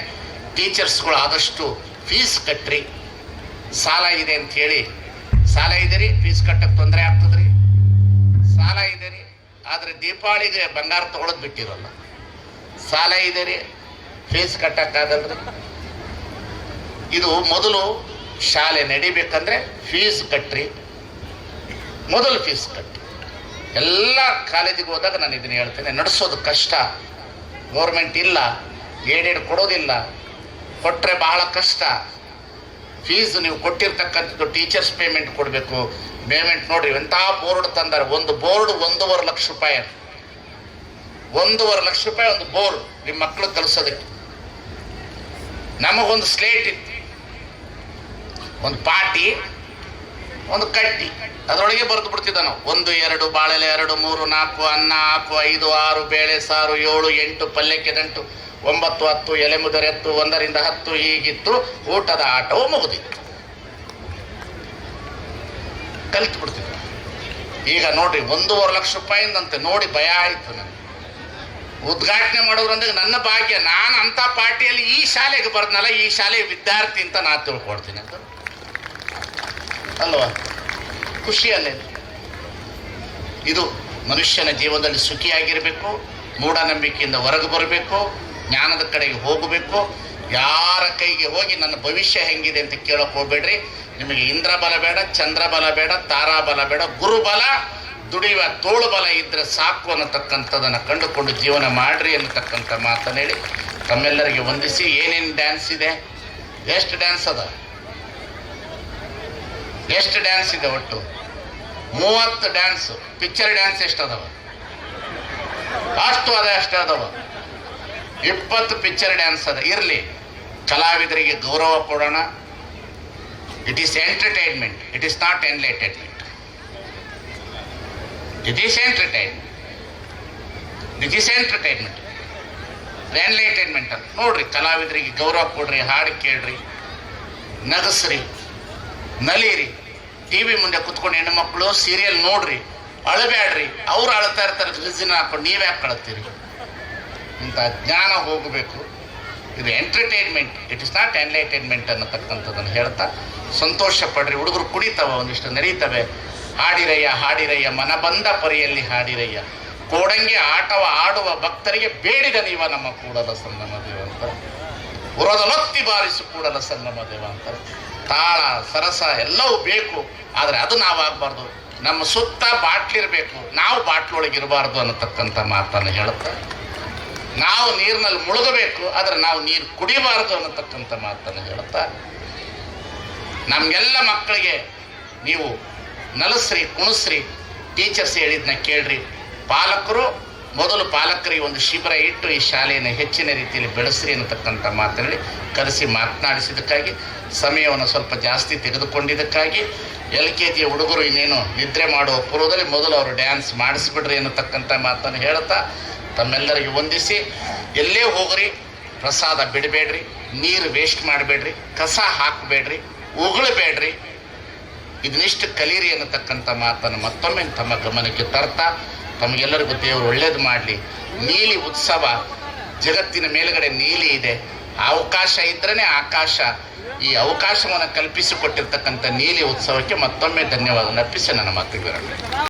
ಟೀಚರ್ಸ್ಗಳು ಆದಷ್ಟು ಫೀಸ್ ಕಟ್ಟ್ರಿ. ಸಾಲ ಇದೆ ಅಂಥೇಳಿ ಸಾಲ ಇದೆ ರೀ, ಫೀಸ್ ಕಟ್ಟಕ್ಕೆ ತೊಂದರೆ ಆಗ್ತದ್ರಿ. ಸಾಲ ಇದೆ ರೀ, ಆದರೆ ದೀಪಾವಳಿಗೆ ಬಂಗಾರ ತೊಗೊಳೋದು ಬಿಟ್ಟಿರಲ್ಲ. ಸಾಲ ಇದೆ ರೀ, ಫೀಸ್ ಕಟ್ಟಕ್ಕಾಗಲ್ರಿ. ಇದು ಮೊದಲು ಶಾಲೆ ನಡಿಬೇಕಂದ್ರೆ ಫೀಸ್ ಕಟ್ಟ್ರಿ, ಮೊದಲು ಫೀಸ್ ಕಟ್ಟಿ. ಎಲ್ಲ ಕಾಲೇಜಿಗೆ ಹೋದಾಗ ನಾನು ಇದನ್ನು ಹೇಳ್ತೇನೆ, ನಡೆಸೋದು ಕಷ್ಟ. ಗೌರ್ಮೆಂಟ್ ಇಲ್ಲ, ಏಡೇಡ್ ಕೊಡೋದಿಲ್ಲ, ಕೊಟ್ಟರೆ ಬಹಳ ಕಷ್ಟ. ಫೀಸ್ ನೀವು ಕೊಟ್ಟಿರ್ತಕ್ಕಂಥದ್ದು ಟೀಚರ್ಸ್ ಪೇಮೆಂಟ್ ಕೊಡಬೇಕು. ಪೇಮೆಂಟ್ ನೋಡ್ರಿ ಎಂಥ ಬೋರ್ಡ್ ತಂದಾರೆ. ಒಂದು ಬೋರ್ಡ್ 1.5 ಲಕ್ಷ ರೂಪಾಯಿ, 1.5 ಲಕ್ಷ ರೂಪಾಯಿ ಒಂದು ಬೋರ್ಡ್ ನಿಮ್ಮ ಮಕ್ಕಳು ಕಲಿಸೋದಕ್ಕೆ. ನಮಗೊಂದು ಸ್ಲೇಟ್ ಇತ್ತು, ಒಂದು ಪಾಟಿ, ಒಂದು ಕಟ್ಟಿ, ಅದರೊಳಗೆ ಬರೆದು ಬಿಡ್ತಿದ್ದ ನಾವು 1 2 ಬಾಳೆಲೆ 2 3 4 ಅನ್ನ ಹಾಕು 5 6 ಬೇಳೆ ಸಾರು 7 8 ಪಲ್ಯಕ್ಕೆ ದಂಟು 9 10 ಎಲೆ ಮುದರೆ 10 1 ರಿಂದ 10 ಹೀಗಿತ್ತು. ಊಟದ ಆಟವು ಮುಗಿದಿತ್ತು, ಕಲಿತು ಬಿಡ್ತಿದ್ದ. ಈಗ ನೋಡ್ರಿ 1.5 ಲಕ್ಷ ರೂಪಾಯಿಂದಂತೆ ನೋಡಿ ಭಯ ಆಯಿತು ನನಗೆ. ಉದ್ಘಾಟನೆ ಮಾಡೋದ್ರಂದ್ರೆ ನನ್ನ ಭಾಗ್ಯ, ನಾನು ಅಂಥ ಪಾರ್ಟಿಯಲ್ಲಿ ಈ ಶಾಲೆಗೆ ಬರ್ದ್ನಲ್ಲ, ಈ ಶಾಲೆಯ ವಿದ್ಯಾರ್ಥಿ ಅಂತ ನಾನು ತಿಳ್ಕೊಳ್ತೀನಿ ಅಂತ ಅಲ್ವಾ? ಖುಷಿಯಲ್ಲೇ ಇದು ಮನುಷ್ಯನ ಜೀವನದಲ್ಲಿ ಸುಖಿಯಾಗಿರಬೇಕು, ಮೂಢನಂಬಿಕೆಯಿಂದ ಹೊರಗೆ ಬರಬೇಕು, ಜ್ಞಾನದ ಕಡೆಗೆ ಹೋಗಬೇಕು. ಯಾರ ಕೈಗೆ ಹೋಗಿ ನನ್ನ ಭವಿಷ್ಯ ಹೆಂಗಿದೆ ಅಂತ ಕೇಳೋಕೆ ಹೋಗ್ಬೇಡ್ರಿ. ನಿಮಗೆ ಇಂದ್ರ ಬಲ ಬೇಡ, ಚಂದ್ರ ಬಲ ಬೇಡ, ತಾರಾ ಬಲ ಬೇಡ, ಗುರುಬಲ, ದುಡಿಯುವ ತೋಳು ಬಲ ಇದ್ರೆ ಸಾಕು ಅನ್ನತಕ್ಕಂಥದ್ದನ್ನು ಕಂಡುಕೊಂಡು ಜೀವನ ಮಾಡ್ರಿ ಅನ್ನತಕ್ಕಂಥ ಮಾತನ್ನು ಹೇಳಿ ತಮ್ಮೆಲ್ಲರಿಗೆ ವಂದಿಸಿ, ಏನೇನು ಡ್ಯಾನ್ಸ್ ಇದೆ, ಎಷ್ಟು ಡ್ಯಾನ್ಸ್ ಅದ, ಎಷ್ಟು ಡ್ಯಾನ್ಸ್ ಇದೆ, ಒಟ್ಟು 30 ಡ್ಯಾನ್ಸು. ಪಿಕ್ಚರ್ ಡ್ಯಾನ್ಸ್ ಎಷ್ಟು ಅದಾವ ಅಷ್ಟು ಅದ, ಅಷ್ಟೇ ಅದಾವ. 20 ಪಿಕ್ಚರ್ ಡ್ಯಾನ್ಸ್ ಅದ. ಇರಲಿ, ಕಲಾವಿದರಿಗೆ ಗೌರವ ಕೊಡೋಣ. It is entertainment, it is not enlightenment. It is entertainment, it is entertainment. Enlightenment ಅಂತ ನೋಡ್ರಿ. ಕಲಾವಿದರಿಗೆ ಗೌರವ ಕೊಡ್ರಿ, ಹಾಡು ಕೇಳ್ರಿ, ನಗಸ್ರಿ, ನಲೀರಿ. ಟಿವಿ ಮುಂದೆ ಕುತ್ಕೊಂಡು ಹೆಣ್ಮಕ್ಳು ಸೀರಿಯಲ್ ನೋಡ್ರಿ, ಅಳಬೇಡ್ರಿ. ಅವ್ರು ಅಳ್ತಾ ಇರ್ತಾರೆ, ರಿಜಿನ ಹಾಕೊಂಡು ನೀವ್ಯಾಕೆ ಕಳ್ತೀರಿ? ಇಂಥ ಜ್ಞಾನ ಹೋಗಬೇಕು. ಇದು entertainment, it is not enlightenment ಅನ್ನತಕ್ಕಂಥದ್ದನ್ನು ಹೇಳ್ತಾ ಸಂತೋಷ ಪಡ್ರಿ. ಹುಡುಗರು ಕುಡಿತವ, ಒಂದಿಷ್ಟು ನಡೀತವೆ. ಹಾಡಿರಯ್ಯ ಹಾಡಿರಯ್ಯ ಮನಬಂದ ಪರಿಯಲ್ಲಿ ಹಾಡಿರಯ್ಯ, ಕೋಡಂಗೆ ಆಟವ ಆಡುವ ಭಕ್ತರಿಗೆ ಬೇಡಿದ ನೀವ ನಮ್ಮ ಕೂಡಲ ಸಂಗಮ ದೇವ ಅಂತ. ಉರದಲೊತ್ತಿ ಬಾರಿಸು ಕೂಡಲ ಸಂಗಮ ದೇವ ಅಂತಾರೆ. ತಾಳ ಸರಸ ಎಲ್ಲವೂ ಬೇಕು, ಆದರೆ ಅದು ನಾವಾಗಬಾರ್ದು. ನಮ್ಮ ಸುತ್ತ ಬಾಟ್ಲಿರಬೇಕು, ನಾವು ಬಾಟ್ಲೊಳಗಿರಬಾರ್ದು ಅನ್ನತಕ್ಕಂಥ ಮಾತನ್ನು ಹೇಳುತ್ತಾ, ನಾವು ನೀರಿನಲ್ಲಿ ಮುಳುಗಬೇಕು, ಆದರೆ ನಾವು ನೀರು ಕುಡಿಬಾರ್ದು ಅನ್ನತಕ್ಕಂಥ ಮಾತನ್ನು ಹೇಳುತ್ತಾ, ನಮಗೆಲ್ಲ ಮಕ್ಕಳಿಗೆ ನೀವು ನಲಸ್ರಿ, ಕುಣಿಸ್ರಿ, ಟೀಚರ್ಸ್ ಹೇಳಿದ್ನ ಕೇಳ್ರಿ. ಪಾಲಕರಿಗೆ ಒಂದು ಶಿಬಿರ ಇಟ್ಟು ಈ ಶಾಲೆಯನ್ನು ಹೆಚ್ಚಿನ ರೀತಿಯಲ್ಲಿ ಬೆಳೆಸ್ರಿ ಅನ್ನತಕ್ಕಂಥ ಮಾತನಾಡಿ ಕರೆಸಿ ಮಾತನಾಡಿಸಿದ್ದಕ್ಕಾಗಿ, ಸಮಯವನ್ನು ಸ್ವಲ್ಪ ಜಾಸ್ತಿ ತೆಗೆದುಕೊಂಡಿದ್ದಕ್ಕಾಗಿ, LKG ಹುಡುಗರು ಇನ್ನೇನು ನಿದ್ರೆ ಮಾಡುವ ಪೂರ್ವದಲ್ಲಿ ಮೊದಲು ಅವರು ಡ್ಯಾನ್ಸ್ ಮಾಡಿಸ್ಬಿಡ್ರಿ ಅನ್ನತಕ್ಕಂಥ ಮಾತನ್ನು ಹೇಳ್ತಾ ತಮ್ಮೆಲ್ಲರಿಗೆ ವಂದಿಸಿ, ಎಲ್ಲೇ ಹೋಗ್ರಿ ಪ್ರಸಾದ ಬಿಡಬೇಡ್ರಿ, ನೀರು ವೇಸ್ಟ್ ಮಾಡಬೇಡ್ರಿ, ಕಸ ಹಾಕಬೇಡ್ರಿ, ಉಗುಳಬೇಡ್ರಿ, ಇದನ್ನಿಷ್ಟು ಕಲೀರಿ ಅನ್ನತಕ್ಕಂಥ ಮಾತನ್ನು ಮತ್ತೊಮ್ಮೆ ತಮ್ಮ ಗಮನಕ್ಕೆ ತರ್ತಾ, ತಮಗೆಲ್ಲರಿಗೂ ದೇವರು ಒಳ್ಳೇದು ಮಾಡಲಿ. ನೀಲಿ ಉತ್ಸವ, ಜಗತ್ತಿನ ಮೇಲುಗಡೆ ನೀಲಿ ಇದೆ, ಅವಕಾಶ ಇದ್ರೇ ಆಕಾಶ. ಈ ಅವಕಾಶವನ್ನು ಕಲ್ಪಿಸಿಕೊಟ್ಟಿರ್ತಕ್ಕಂಥ ನೀಲಿ ಉತ್ಸವಕ್ಕೆ ಮತ್ತೊಮ್ಮೆ ಧನ್ಯವಾದ ಅರ್ಪಿಸಿ ನನ್ನ ಮಾತುಗಳನ್ನು